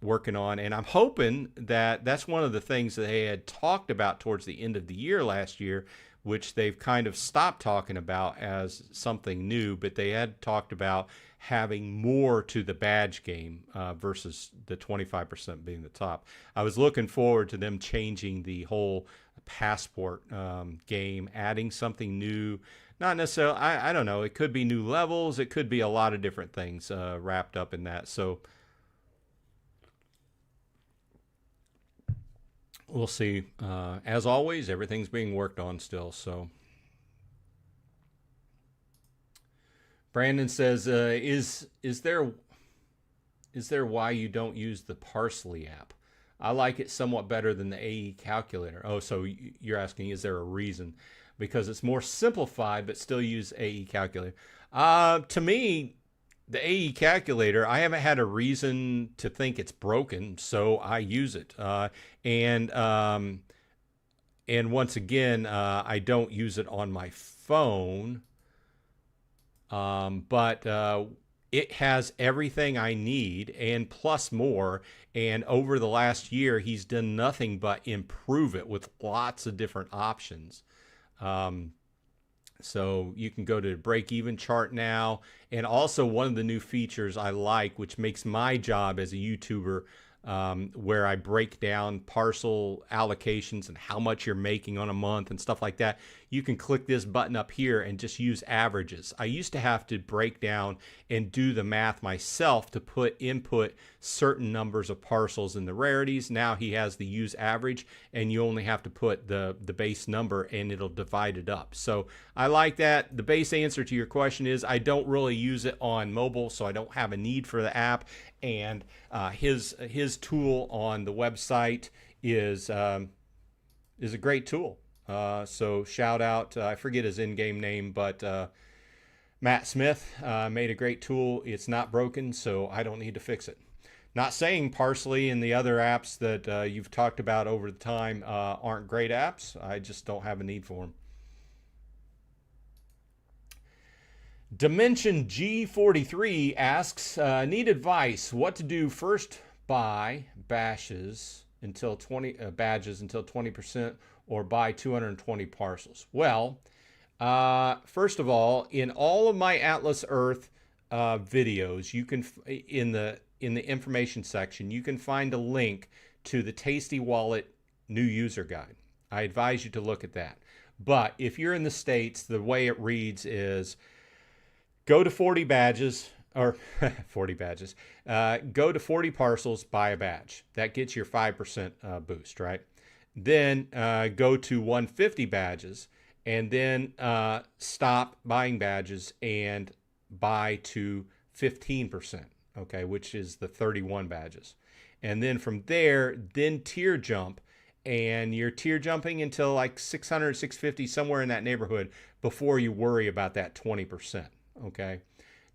working on. And I'm hoping that that's one of the things that they had talked about towards the end of the year last year, which they've kind of stopped talking about as something new, but they had talked about having more to the badge game versus the 25% being the top. I was looking forward to them changing the whole passport game, adding something new. Not necessarily, I don't know, it could be new levels, it could be a lot of different things wrapped up in that. So we'll see. As always, everything's being worked on still. So Brandon says, is there why you don't use the Parsley app? I like it somewhat better than the AE calculator. Oh, so you're asking, is there a reason? Because it's more simplified, but still use AE calculator. To me, the AE calculator, I haven't had a reason to think it's broken, so I use it. And once again, I don't use it on my phone. But It has everything I need and plus more. And over the last year, he's done nothing but improve it with lots of different options. Um, so you can go to the break even chart now. And also, one of the new features I like, which makes my job as a YouTuber, where I break down parcel allocations and how much you're making on a month and stuff like that. You can click this button up here and just use averages. I used to have to break down and do the math myself to input certain numbers of parcels in the rarities. Now he has the use average, and you only have to put the base number and it'll divide it up. So I like that. The base answer to your question is I don't really use it on mobile, so I don't have a need for the app. And his tool on the website is a great tool. So shout out, I forget his in-game name, but Matt Smith made a great tool. It's not broken, so I don't need to fix it. Not saying Parsley and the other apps that you've talked about over the time aren't great apps. I just don't have a need for them. Dimension G43 asks, need advice. What to do first? Buy badges until 20%, or buy 220 parcels. Well, first of all, in all of my Atlas Earth videos, you can in the information section, you can find a link to the Tasty Wallet new user guide. I advise you to look at that. But if you're in the States, the way it reads is go to 40 badges, or 40 badges, go to 40 parcels, buy a badge. That gets your 5% boost, right? Then go to 150 badges, and then stop buying badges and buy to 15%, okay, which is the 31 badges. And then from there, then tier jump, and you're tier jumping until like 600, 650, somewhere in that neighborhood before you worry about that 20%. Okay.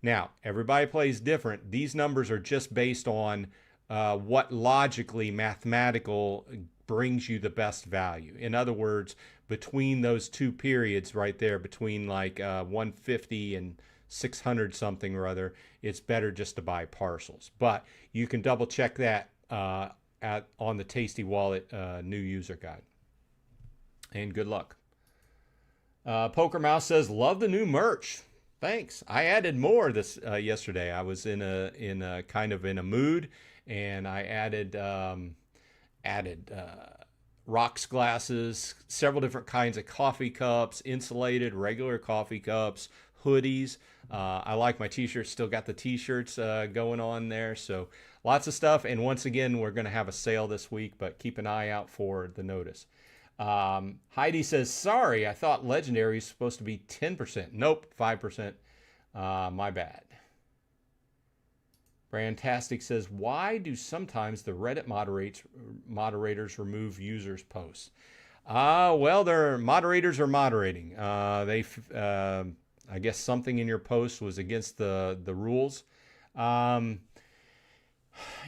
Now, everybody plays different. These numbers are just based on what logically, mathematical brings you the best value. In other words, between those two periods right there, between like 150 and 600 something or other, it's better just to buy parcels. But you can double check that on the Tasty Wallet new user guide. And good luck. Poker Mouse says, love the new merch. Thanks. I added more this yesterday. I was in a kind of in a mood, and I added rocks glasses, several different kinds of coffee cups, insulated, regular coffee cups, hoodies. I like my t-shirts. Still got the t-shirts going on there. So lots of stuff. And once again, we're going to have a sale this week, but keep an eye out for the notice. Heidi says, sorry, I thought Legendary is supposed to be 10%. Nope, 5%. My bad. Brandtastic says, why do sometimes the Reddit moderators remove users' posts? Well, their moderators are moderating. I guess something in your post was against the rules.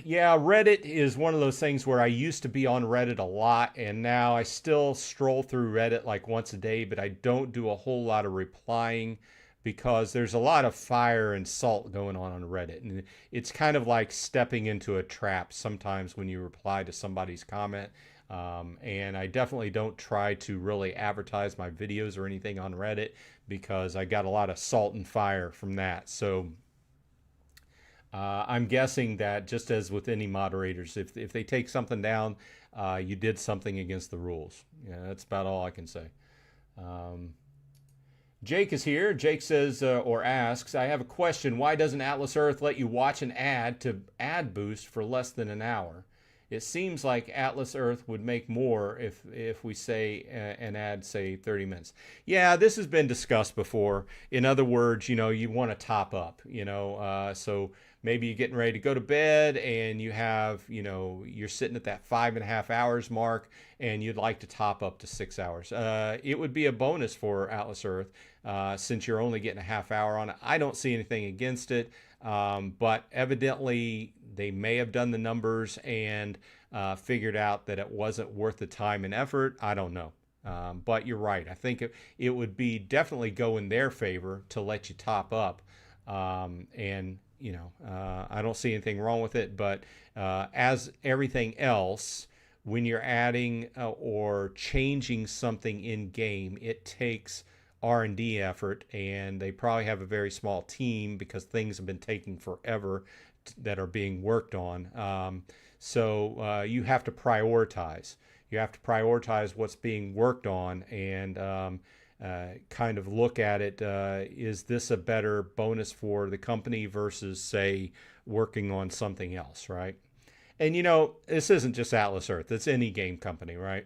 Yeah, Reddit is one of those things where I used to be on Reddit a lot, and now I still stroll through Reddit like once a day, but I don't do a whole lot of replying because there's a lot of fire and salt going on Reddit. And it's kind of like stepping into a trap sometimes when you reply to somebody's comment. And I definitely don't try to really advertise my videos or anything on Reddit because I got a lot of salt and fire from that. So I'm guessing that just as with any moderators, if they take something down, you did something against the rules. Yeah, that's about all I can say. Jake is here. Jake says or asks, I have a question. Why doesn't Atlas Earth let you watch an ad to ad boost for less than an hour? It seems like Atlas Earth would make more if we say an ad, say 30 minutes. Yeah, this has been discussed before. In other words, you want to top up, so maybe you're getting ready to go to bed and you have, you're sitting at that 5.5 hours mark and you'd like to top up to 6 hours. It would be a bonus for Atlas Earth since you're only getting a half hour on it. I don't see anything against it, but evidently they may have done the numbers and figured out that it wasn't worth the time and effort. I don't know. But you're right. I think it would be definitely go in their favor to let you top up. And I don't see anything wrong with it. But as everything else, when you're adding or changing something in game, it takes R&D effort, and they probably have a very small team because things have been taking forever that are being worked on. So you have to prioritize. You have to prioritize what's being worked on, and kind of look at it. Is this a better bonus for the company versus, say, working on something else, right? And this isn't just Atlas Earth; it's any game company, right?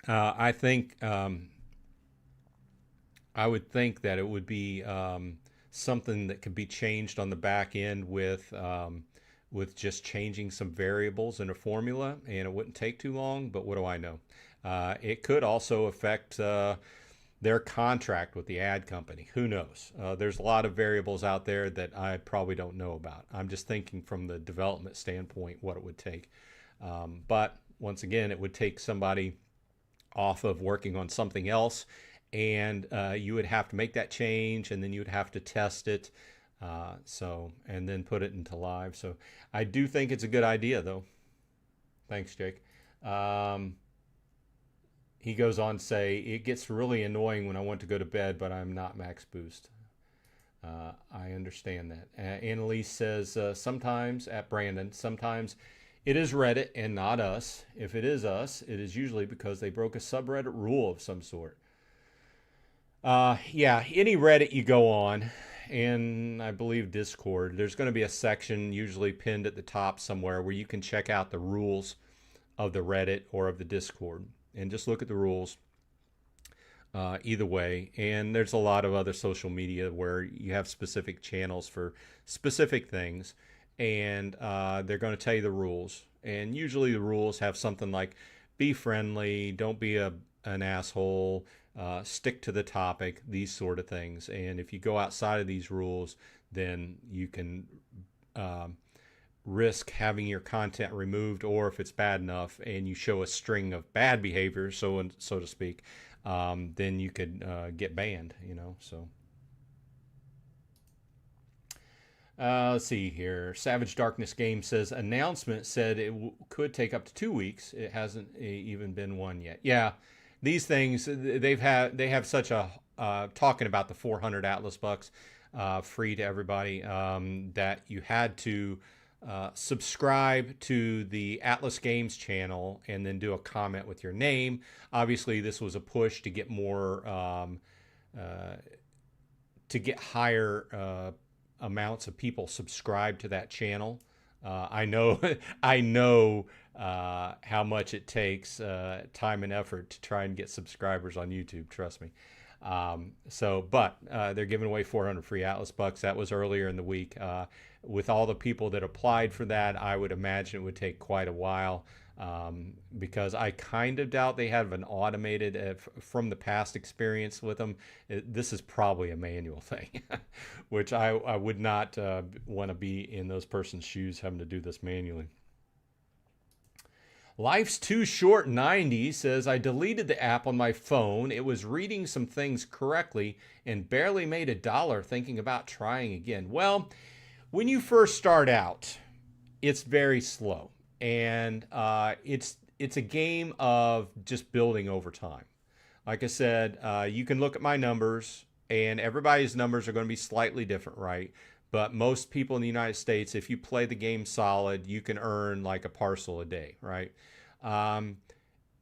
I think I would think that it would be something that could be changed on the back end with just changing some variables in a formula, and it wouldn't take too long. But what do I know? It could also affect their contract with the ad company. Who knows? There's a lot of variables out there that I probably don't know about. I'm just thinking from the development standpoint what it would take. But once again, it would take somebody off of working on something else, and you would have to make that change, and then you would have to test it, and then put it into live. So I do think it's a good idea, though. Thanks, Jake. He goes on to say, it gets really annoying when I want to go to bed, but I'm not max boost. I understand that. Annalise says, sometimes, at Brandon, sometimes it is Reddit and not us. If it is us, it is usually because they broke a subreddit rule of some sort. Yeah, any Reddit you go on, and I believe Discord, there's going to be a section usually pinned at the top somewhere where you can check out the rules of the Reddit or of the Discord, and just look at the rules either way. And there's a lot of other social media where you have specific channels for specific things, and they're going to tell you the rules. And usually the rules have something like, be friendly, don't be an asshole, stick to the topic, these sort of things. And if you go outside of these rules, then you can risk having your content removed, or if it's bad enough and you show a string of bad behavior, so to speak, then you could get banned. So. Let's see here. Savage Darkness Game says, announcement said it could take up to 2 weeks. It hasn't even been one yet. Yeah, these things, they have such a talking about the 400 Atlas bucks free to everybody, that you had to subscribe to the Atlas Games channel and then do a comment with your name. Obviously, this was a push to get more to get higher amounts of people subscribed to that channel. I know I know how much it takes time and effort to try and get subscribers on YouTube. Trust me. But they're giving away 400 free Atlas bucks. That was earlier in the week. With all the people that applied for that, I would imagine it would take quite a while, because I kind of doubt they have an automated, from the past experience with them. This is probably a manual thing, which I would not want to be in those person's shoes having to do this manually. Life's Too Short 90 says, I deleted the app on my phone. It was reading some things correctly and barely made $1 thinking about trying again. Well, when you first start out, it's very slow. And it's a game of just building over time. Like I said, you can look at my numbers, and everybody's numbers are going to be slightly different, right? But most people in the United States, if you play the game solid, you can earn like a parcel a day, right? And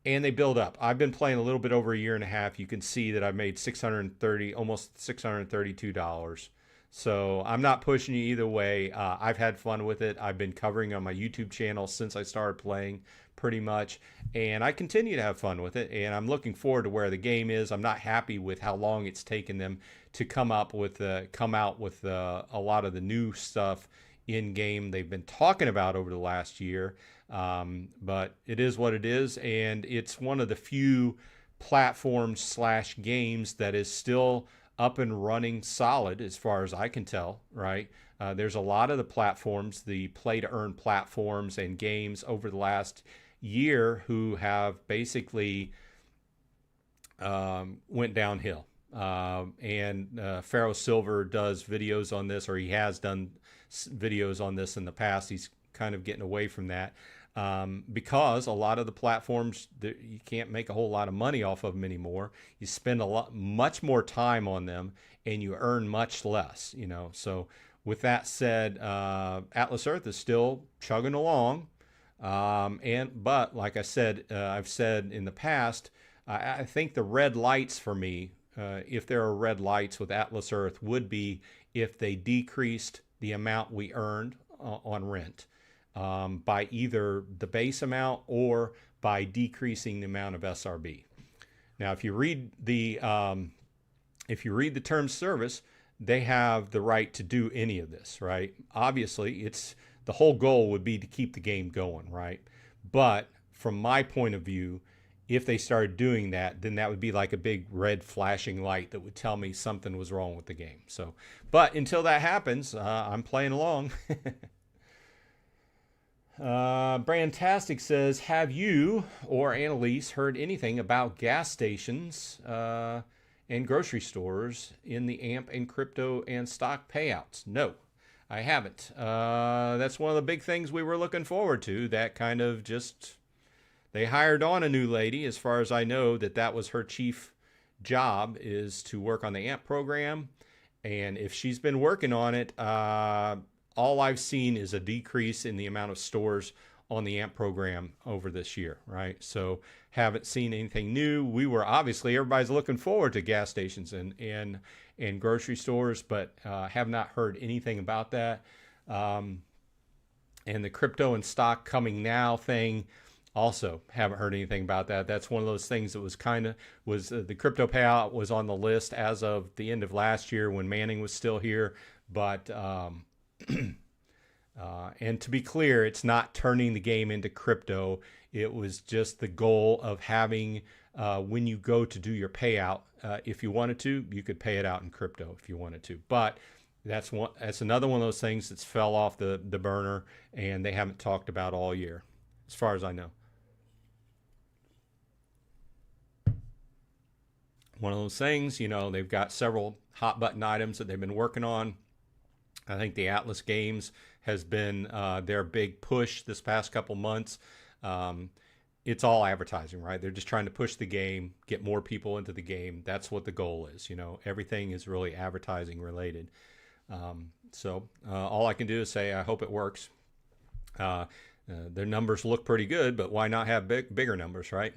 they build up. I've been playing a little bit over a year and a half. You can see that I've made almost $632. So I'm not pushing you either way. I've had fun with it. I've been covering on my YouTube channel since I started playing, pretty much, and I continue to have fun with it, and I'm looking forward to where the game is. I'm not happy with how long it's taken them to come out with a lot of the new stuff in game they've been talking about over the last year. But it is what it is, and it's one of the few platforms / games that is still up and running solid as far as I can tell, right? There's a lot of the platforms, the play-to-earn platforms and games over the last year who have basically went downhill. And Pharaoh Silver does videos on this, or he has done videos on this in the past. He's kind of getting away from that because a lot of the platforms, you can't make a whole lot of money off of them anymore. You spend much more time on them, and you earn much less. So with that said, Atlas Earth is still chugging along. But like I said, I've said in the past, I think the red lights for me, if there are red lights with Atlas Earth, would be if they decreased the amount we earned on rent by either the base amount or by decreasing the amount of SRB. Now, if you read the terms of service, they have the right to do any of this, right? Obviously, it's the whole goal would be to keep the game going, right? But from my point of view, if they started doing that, then that would be like a big red flashing light that would tell me something was wrong with the game. So, but until that happens, I'm playing along. Brandtastic says, have you or Annalise heard anything about gas stations and grocery stores in the AMP and crypto and stock payouts? No, I haven't. That's one of the big things we were looking forward to. That kind of just... They hired on a new lady, as far as I know, that was her chief job, is to work on the AMP program. And if she's been working on it, all I've seen is a decrease in the amount of stores on the AMP program over this year, right? So haven't seen anything new. We were obviously, everybody's looking forward to gas stations and grocery stores, but have not heard anything about that. And the crypto and stock coming now thing, also haven't heard anything about that. That's one of those things that was the crypto payout was on the list as of the end of last year when Manning was still here. But, and to be clear, it's not turning the game into crypto. It was just the goal of having, when you go to do your payout, if you wanted to, you could pay it out in crypto if you wanted to. But that's another one of those things that's fell off the burner, and they haven't talked about all year, as far as I know. One of those things, they've got several hot button items that they've been working on. I think the Atlas Games has been their big push this past couple months. It's all advertising, right? They're just trying to push the game, get more people into the game. That's what the goal is. Everything is really advertising related. So all I can do is say, I hope it works. Their numbers look pretty good, but why not have bigger numbers, right?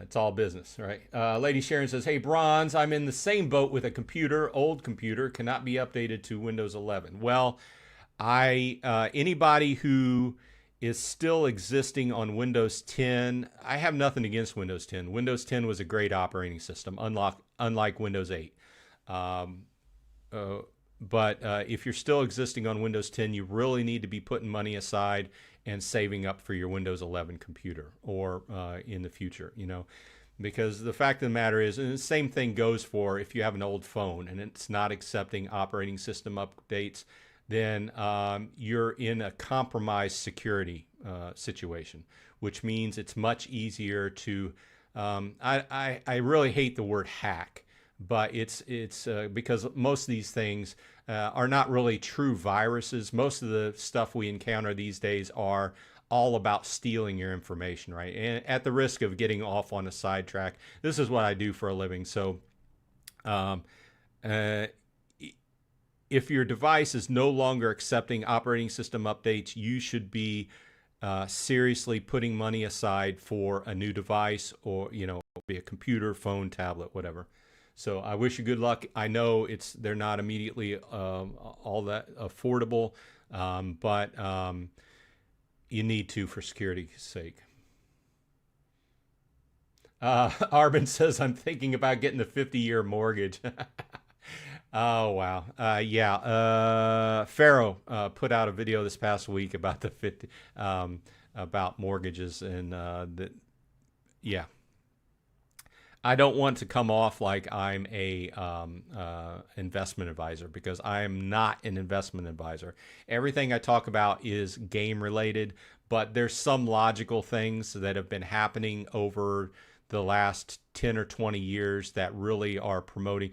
It's all business, right? Lady Sharon says, hey, Bronze, I'm in the same boat with a computer. Old computer cannot be updated to Windows 11. Well, anybody who is still existing on Windows 10, I have nothing against Windows 10. Windows 10 was a great operating system, unlike Windows 8. But if you're still existing on Windows 10, you really need to be putting money aside and saving up for your Windows 11 computer or in the future, because the fact of the matter is, and the same thing goes for if you have an old phone and it's not accepting operating system updates, then you're in a compromised security situation, which means it's much easier to, I really hate the word hack, but it's because most of these things are not really true viruses. Most of the stuff we encounter these days are all about stealing your information, right? And at the risk of getting off on a sidetrack, this is what I do for a living. So if your device is no longer accepting operating system updates, you should be seriously putting money aside for a new device, or be a computer, phone, tablet, whatever. So I wish you good luck. I know they're not immediately all that affordable, but you need to for security's sake. Arbin says, I'm thinking about getting a 50-year mortgage. Oh, wow. Yeah. Pharaoh put out a video this past week about the 50, about mortgages, and yeah. I don't want to come off like I'm a investment advisor, because I am not an investment advisor. Everything I talk about is game related, but there's some logical things that have been happening over the last 10 or 20 years that really are promoting,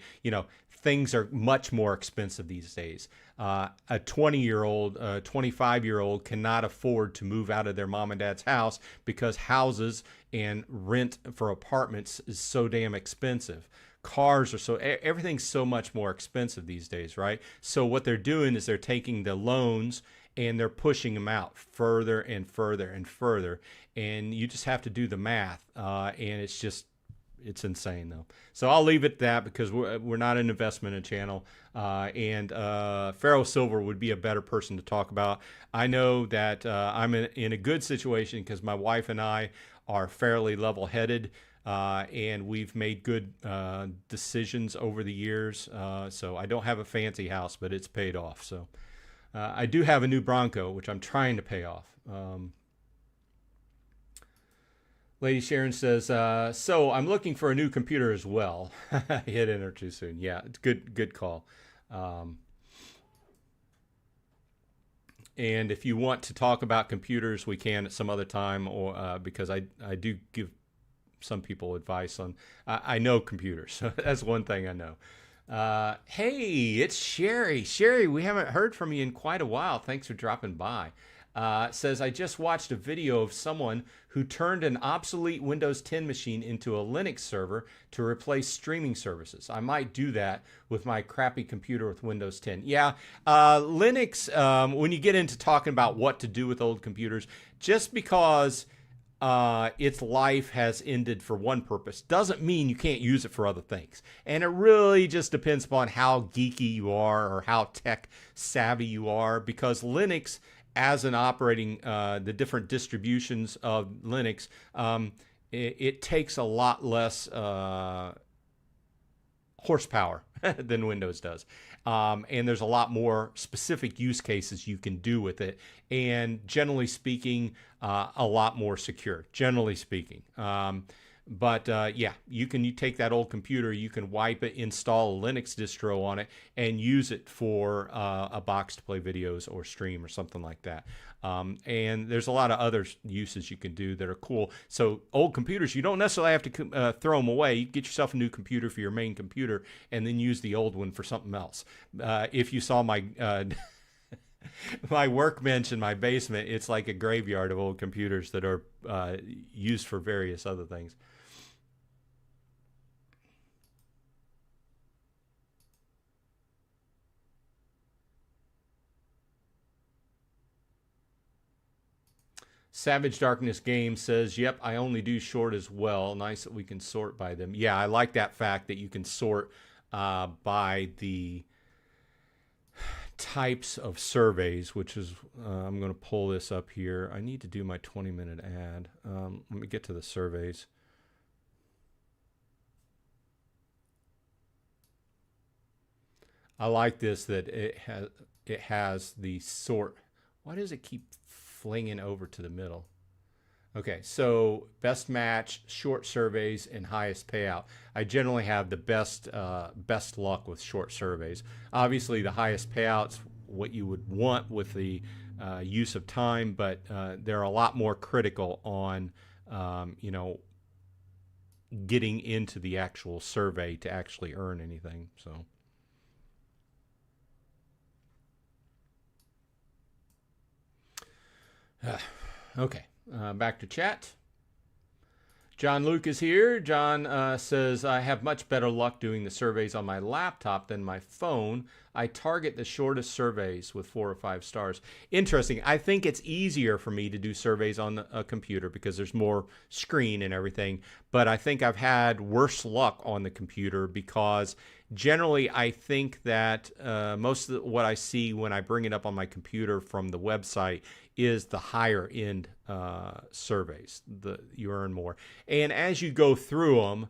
things are much more expensive these days. A 20-year-old, 25-year-old cannot afford to move out of their mom and dad's house because houses and rent for apartments is so damn expensive. Cars are everything's so much more expensive these days, right? So what they're doing is they're taking the loans and they're pushing them out further and further and further. And you just have to do the math. And it's insane though. So I'll leave it at that because we're not an investment channel. And Pharaoh Silver would be a better person to talk about. I know that I'm in a good situation because my wife and I are fairly level-headed. And we've made good decisions over the years. So I don't have a fancy house, but it's paid off. So I do have a new Bronco, which I'm trying to pay off. Lady Sharon says, so I'm looking for a new computer as well. Hit enter too soon. Yeah, it's good call. And if you want to talk about computers, we can at some other time, or because I do give some people advice on, I know computers. So that's one thing I know. Hey, it's Sherry. Sherry, we haven't heard from you in quite a while. Thanks for dropping by. Says, I just watched a video of someone who turned an obsolete Windows 10 machine into a Linux server to replace streaming services. I might do that with my crappy computer with Windows 10. Yeah, Linux, when you get into talking about what to do with old computers, just because its life has ended for one purpose doesn't mean you can't use it for other things. And it really just depends upon how geeky you are or how tech savvy you are, because Linux as an operating, the different distributions of Linux, it takes a lot less horsepower than Windows does. And there's a lot more specific use cases you can do with it. And generally speaking, a lot more secure, generally speaking. But yeah, you take that old computer, you can wipe it, install a Linux distro on it, and use it for a box to play videos or stream or something like that. And there's a lot of other uses you can do that are cool. So old computers, you don't necessarily have to throw them away. You get yourself a new computer for your main computer and then use the old one for something else. If you saw my my workbench in my basement, it's like a graveyard of old computers that are used for various other things. Savage Darkness Game says, yep, I only do short as well. Nice that we can sort by them. Yeah, I like that fact that you can sort by the types of surveys, which is, I'm going to pull this up here. I need to do my 20-minute ad. Let me get to the surveys. I like this, that it has the sort. Why does it keep flinging over to the middle? Okay, so best match, short surveys, and highest payout. I generally have the best luck with short surveys. Obviously, the highest payouts, what you would want with the use of time, but they're a lot more critical on, getting into the actual survey to actually earn anything. So. Okay, back to chat. John Luke is here. John says, I have much better luck doing the surveys on my laptop than my phone. I target the shortest surveys with 4 or 5 stars. Interesting. I think it's easier for me to do surveys on a computer because there's more screen and everything. But I think I've had worse luck on the computer because generally I think that most of what I see when I bring it up on my computer from the website is the higher end surveys. You earn more. And as you go through them,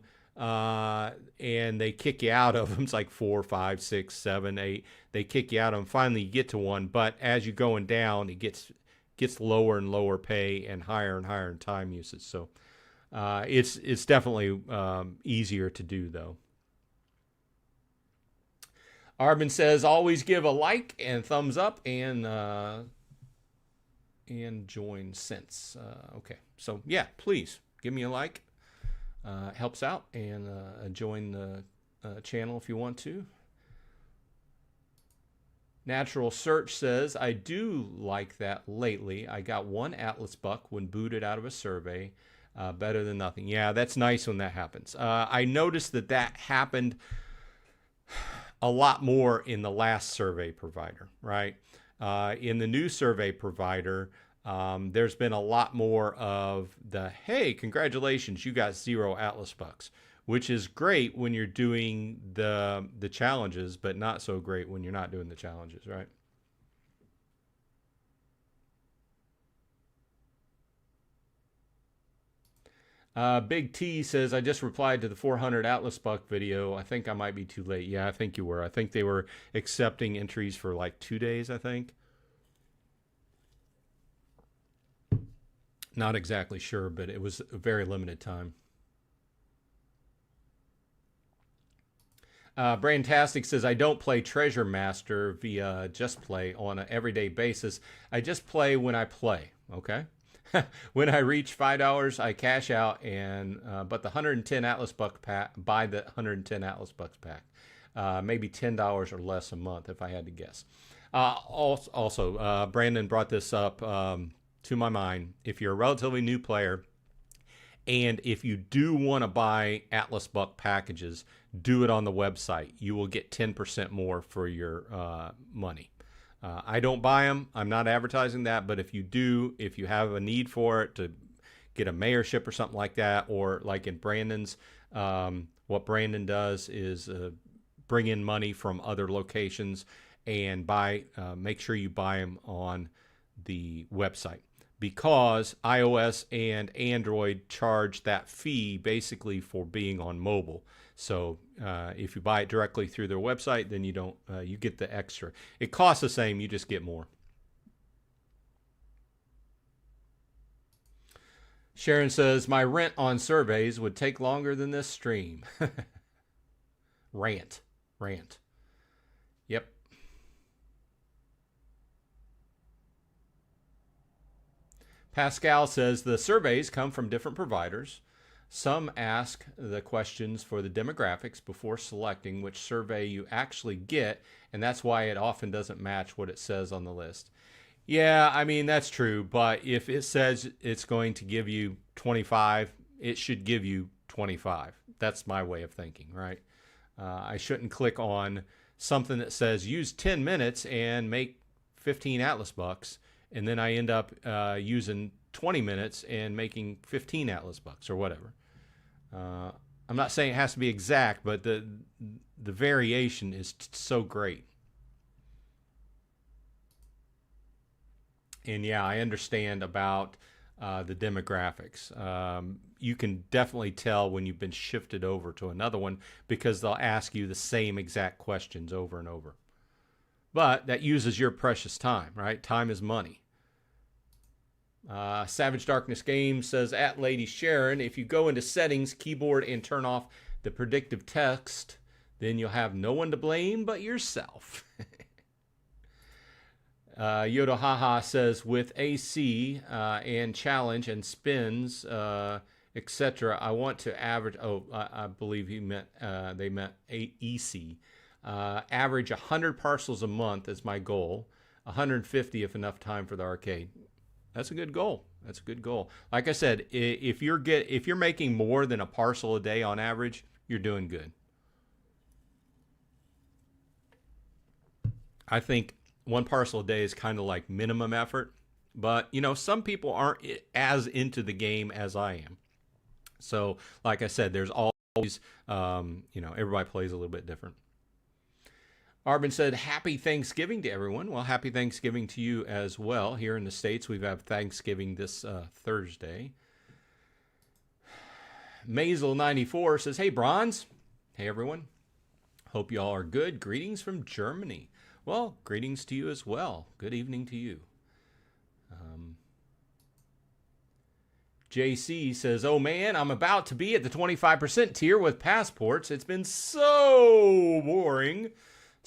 and they kick you out of them, it's like 4, 5, 6, 7, 8. They kick you out of them. Finally, you get to one. But as you're going down, it gets lower and lower pay and higher in time usage. So it's definitely easier to do, though. Arvin says, always give a like and thumbs up and join since. Okay, so yeah, please give me a like. helps out, and join the channel if you want to. Natural Search says, I do like that lately. I got one Atlas buck when booted out of a survey. Better than nothing. Yeah, that's nice when that happens. I noticed that happened a lot more in the last survey provider, right? In the new survey provider, there's been a lot more of the, hey, congratulations, you got 0 Atlas bucks, which is great when you're doing the challenges, but not so great when you're not doing the challenges, right? Big T says, I just replied to the 400 Atlas buck video. I think I might be too late. Yeah, I think you were. I think they were accepting entries for like 2 days, I think. Not exactly sure, but it was a very limited time. Brandtastic says, I don't play Treasure Master via Just Play on an everyday basis. I just play when I play, okay? When I reach $5, I cash out, and but the 110 Atlas buck pack, buy the 110 Atlas bucks pack. Maybe $10 or less a month, if I had to guess. Also, Brandon brought this up to my mind. If you're a relatively new player, and if you do want to buy Atlas buck packages, do it on the website. You will get 10% more for your money. I don't buy them. I'm not advertising that, but if you do, if you have a need for it to get a mayorship or something like that, or like in Brandon's, what Brandon does is bring in money from other locations and make sure you buy them on the website, because iOS and Android charge that fee basically for being on mobile. So if you buy it directly through their website, then you don't. You get the extra. It costs the same. You just get more. Sharon says, my rent on surveys would take longer than this stream. Rant. Yep. Pascal says, the surveys come from different providers. Some ask the questions for the demographics before selecting which survey you actually get, and that's why it often doesn't match what it says on the list. Yeah, I mean, that's true, but if it says it's going to give you 25, it should give you 25. That's my way of thinking, right? I shouldn't click on something that says use 10 minutes and make 15 Atlas bucks, and then I end up using 20 minutes and making 15 Atlas bucks or whatever. I'm not saying it has to be exact, but the variation is so great. And yeah, I understand about the demographics. You can definitely tell when you've been shifted over to another one, because they'll ask you the same exact questions over and over. But that uses your precious time, right? Time is money. Savage Darkness Games says, at Lady Sharon, if you go into settings, keyboard, and turn off the predictive text, then you'll have no one to blame but yourself. Yoda Haha says, with AC and challenge and spins, etc., I want to average, I believe he meant, they meant EC. Average 100 parcels a month is my goal. 150 if enough time for the arcade. That's a good goal. That's a good goal. Like I said, if you're making more than a parcel a day on average, you're doing good. I think one parcel a day is kind of like minimum effort, but you know, some people aren't as into the game as I am. So, like I said, there's always, everybody plays a little bit different. Arvin said, happy Thanksgiving to everyone. Well, happy Thanksgiving to you as well. Here in the States, we have Thanksgiving this Thursday. Mazel94 says, hey, Bronze. Hey, everyone. Hope you all are good. Greetings from Germany. Well, greetings to you as well. Good evening to you. JC says, oh, man, I'm about to be at the 25% tier with passports. It's been so boring.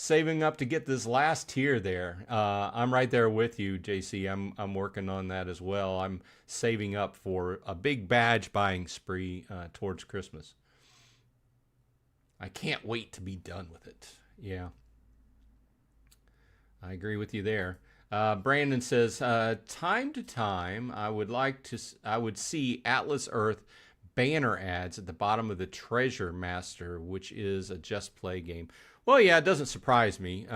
saving up to get this last tier there. I'm right there with you, JC. I'm working on that as well. I'm saving up for a big badge buying spree towards Christmas. I can't wait to be done with it. Yeah, I agree with you there. Brandon says, time to time, I would see Atlas Earth banner ads at the bottom of the Treasure Master, which is a Just Play game. Well, yeah, it doesn't surprise me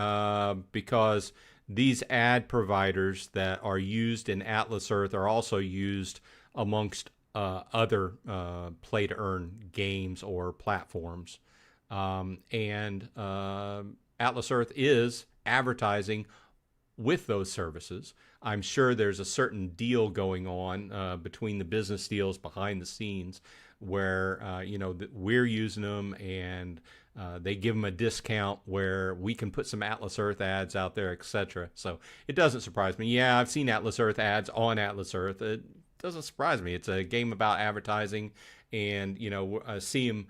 because these ad providers that are used in Atlas Earth are also used amongst other play to earn games or platforms. And Atlas Earth is advertising with those services. I'm sure there's a certain deal going on between the business deals behind the scenes where we're using them and they give them a discount where we can put some Atlas Earth ads out there, etc. So it doesn't surprise me. Yeah, I've seen Atlas Earth ads on Atlas Earth. It doesn't surprise me. It's a game about advertising, and see them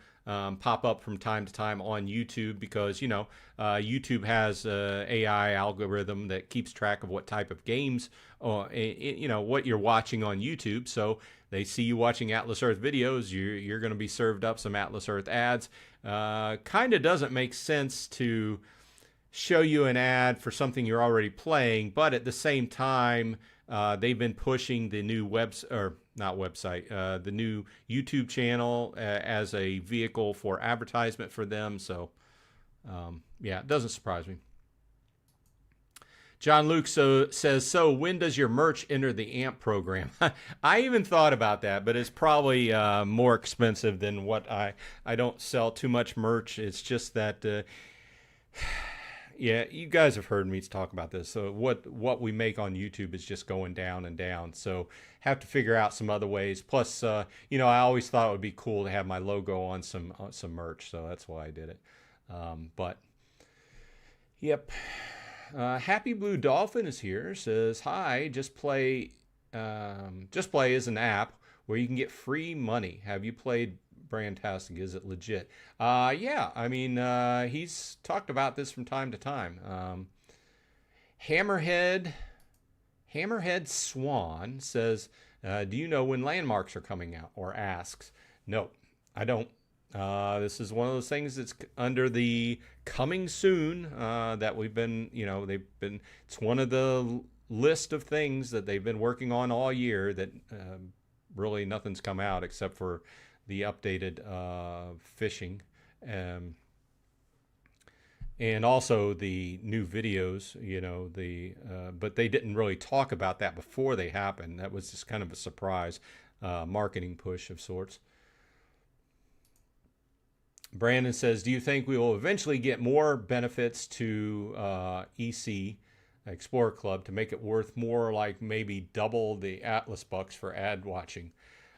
pop up from time to time on YouTube because YouTube has an AI algorithm that keeps track of what type of games what you're watching on YouTube. So they see you watching Atlas Earth videos, you're going to be served up some Atlas Earth ads. Kind of doesn't make sense to show you an ad for something you're already playing, but at the same time, they've been pushing the new the new YouTube channel as a vehicle for advertisement for them. So, yeah, it doesn't surprise me. John Luke says, so when does your merch enter the AMP program? I even thought about that, but it's probably more expensive than what I don't sell too much merch. It's just that, yeah, you guys have heard me talk about this. So what we make on YouTube is just going down and down. So have to figure out some other ways. Plus, I always thought it would be cool to have my logo on some merch. So that's why I did it. But, yep. Happy Blue Dolphin is here. Says, hi, Just Play is an app where you can get free money. Have you played Brandtastic? Is it legit? Yeah, I mean, he's talked about this from time to time. Hammerhead Swan says, do you know when landmarks are coming out? Or asks. No, I don't. This is one of those things that's under the coming soon that we've been, it's one of the list of things that they've been working on all year that really nothing's come out except for the updated fishing and also the new videos, but they didn't really talk about that before they happened. That was just kind of a surprise marketing push of sorts. Brandon says, do you think we will eventually get more benefits to EC, Explorer Club, to make it worth more, like maybe double the Atlas bucks for ad watching?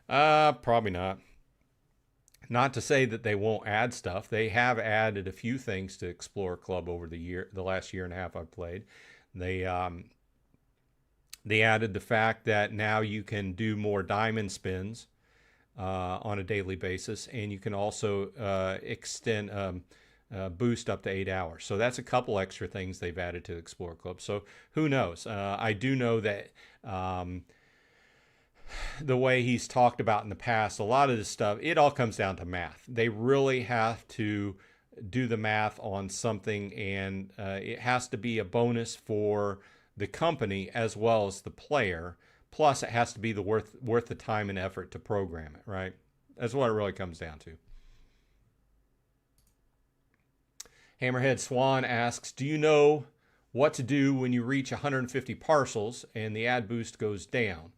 Probably not. Not to say that they won't add stuff. They have added a few things to Explorer Club over the last year and a half I've played. They added the fact that now you can do more diamond spins on a daily basis, and you can also extend boost up to 8 hours. So that's a couple extra things they've added to Explorer Club. So who knows? I do know that the way he's talked about in the past, a lot of this stuff, it all comes down to math. They really have to do the math on something, and it has to be a bonus for the company as well as the player. Plus, it has to be worth the time and effort to program it, right? That's what it really comes down to. Hammerhead Swan asks, do you know what to do when you reach 150 parcels and the ad boost goes down?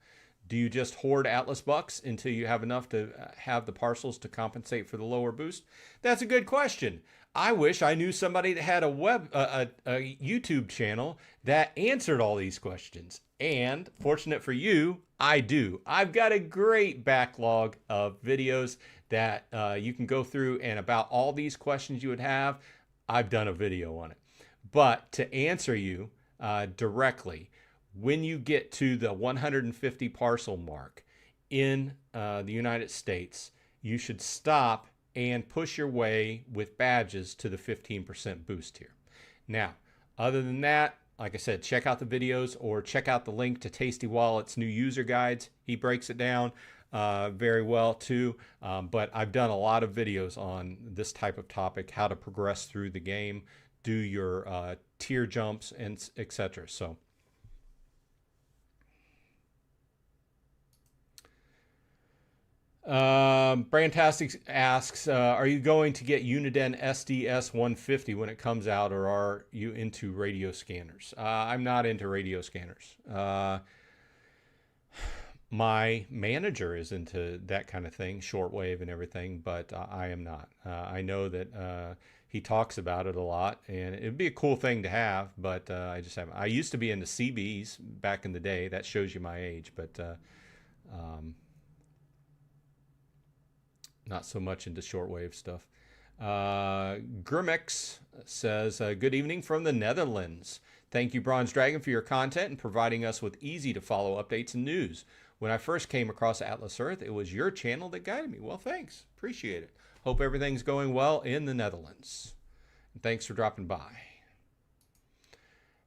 Do you just hoard Atlas bucks until you have enough to have the parcels to compensate for the lower boost? That's a good question. I wish I knew somebody that had a YouTube channel that answered all these questions. And fortunate for you, I do. I've got a great backlog of videos that you can go through, and about all these questions you would have, I've done a video on it. But to answer you directly, when you get to the 150 parcel mark in the United States, you should stop and push your way with badges to the 15% boost here. Now, other than that, like I said, check out the videos or check out the link to Tasty Wallet's new user guides. He breaks it down very well too. But I've done a lot of videos on this type of topic, how to progress through the game, do your tier jumps, and etc. So. Brantastic asks, are you going to get Uniden SDS 150 when it comes out, or are you into radio scanners? I'm not into radio scanners. My manager is into that kind of thing, shortwave and everything, but I am not. I know that he talks about it a lot, and it'd be a cool thing to have, but I just haven't. I used to be into CBs back in the day. That shows you my age, but not so much into shortwave stuff. Grimex says, good evening from the Netherlands. Thank you, Bronze Dragon, for your content and providing us with easy to follow updates and news. When I first came across Atlas Earth, it was your channel that guided me. Well, thanks. Appreciate it. Hope everything's going well in the Netherlands. And thanks for dropping by.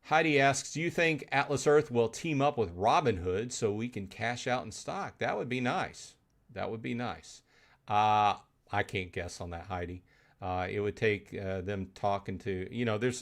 Heidi asks, do you think Atlas Earth will team up with Robinhood so we can cash out in stock? That would be nice. That would be nice. I can't guess on that, Heidi. It would take them talking to,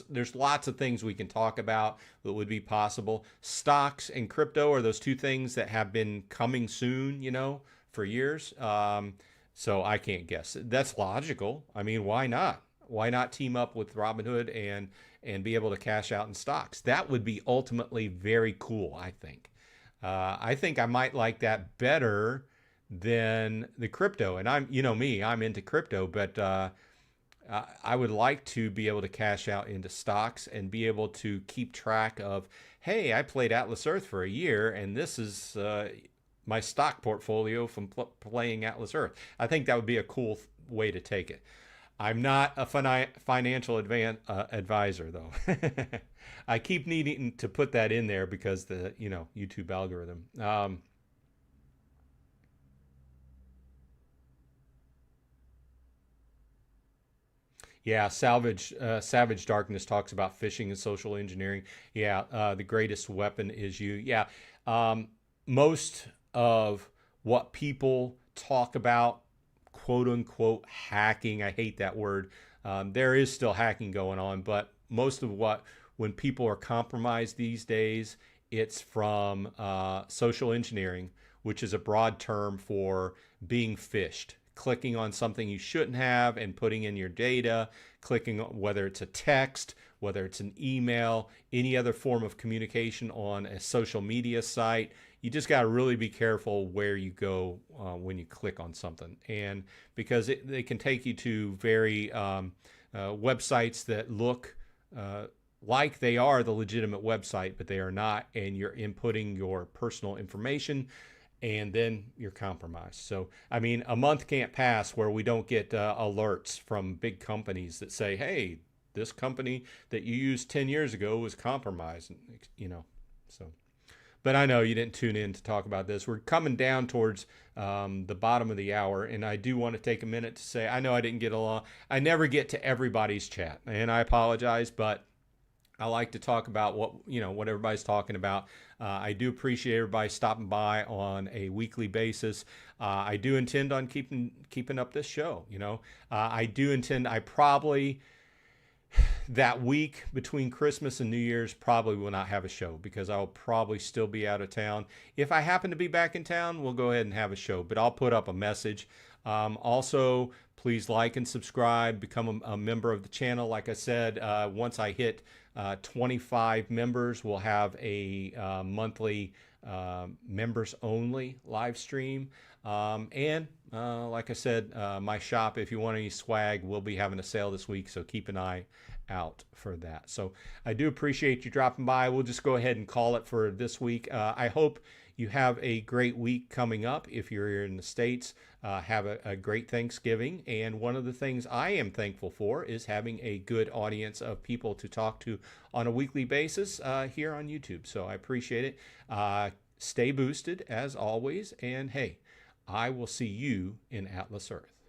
there's lots of things we can talk about that would be possible. Stocks and crypto are those two things that have been coming soon, for years. So I can't guess. That's logical. I mean, why not? Why not team up with Robinhood and be able to cash out in stocks? That would be ultimately very cool, I think. I think I might like that better than the crypto. And I'm into crypto, but I would like to be able to cash out into stocks and be able to keep track of, hey, I played Atlas Earth for a year, and this is my stock portfolio from playing Atlas Earth. I think that would be a cool way to take it. I'm not a financial advisor, though. I keep needing to put that in there because the YouTube algorithm. Yeah, Savage Darkness talks about phishing and social engineering. Yeah, the greatest weapon is you. Yeah, most of what people talk about, quote unquote, hacking, I hate that word. There is still hacking going on, but most of when people are compromised these days, it's from social engineering, which is a broad term for being phished. Clicking on something you shouldn't have and putting in your data, clicking on whether it's a text, whether it's an email, any other form of communication on a social media site. You just got to really be careful where you go when you click on something. And because they can take you to very websites that look like they are the legitimate website, but they are not, and you're inputting your personal information, and then you're compromised. So, I mean, a month can't pass where we don't get alerts from big companies that say, hey, this company that you used 10 years ago was compromised, so. But I know you didn't tune in to talk about this. We're coming down towards the bottom of the hour, and I do want to take a minute to say, I know I didn't get along. I never get to everybody's chat, and I apologize, but I like to talk about what everybody's talking about. I do appreciate everybody stopping by on a weekly basis. I do intend on keeping up this show. I probably that week between Christmas and New Year's probably will not have a show because I'll probably still be out of town. If I happen to be back in town, we'll go ahead and have a show, but I'll put up a message. Also, please like and subscribe, become a member of the channel. Like I said, once I hit 25 members, we'll have a monthly members only live stream. And like I said, my shop, if you want any swag, we'll be having a sale this week, so keep an eye out for that. So I do appreciate you dropping by. We'll just go ahead and call it for this week. I hope you have a great week coming up. If you're here in the States, have a great Thanksgiving. And one of the things I am thankful for is having a good audience of people to talk to on a weekly basis here on YouTube. So I appreciate it. Stay boosted as always. And hey, I will see you in Atlas Earth.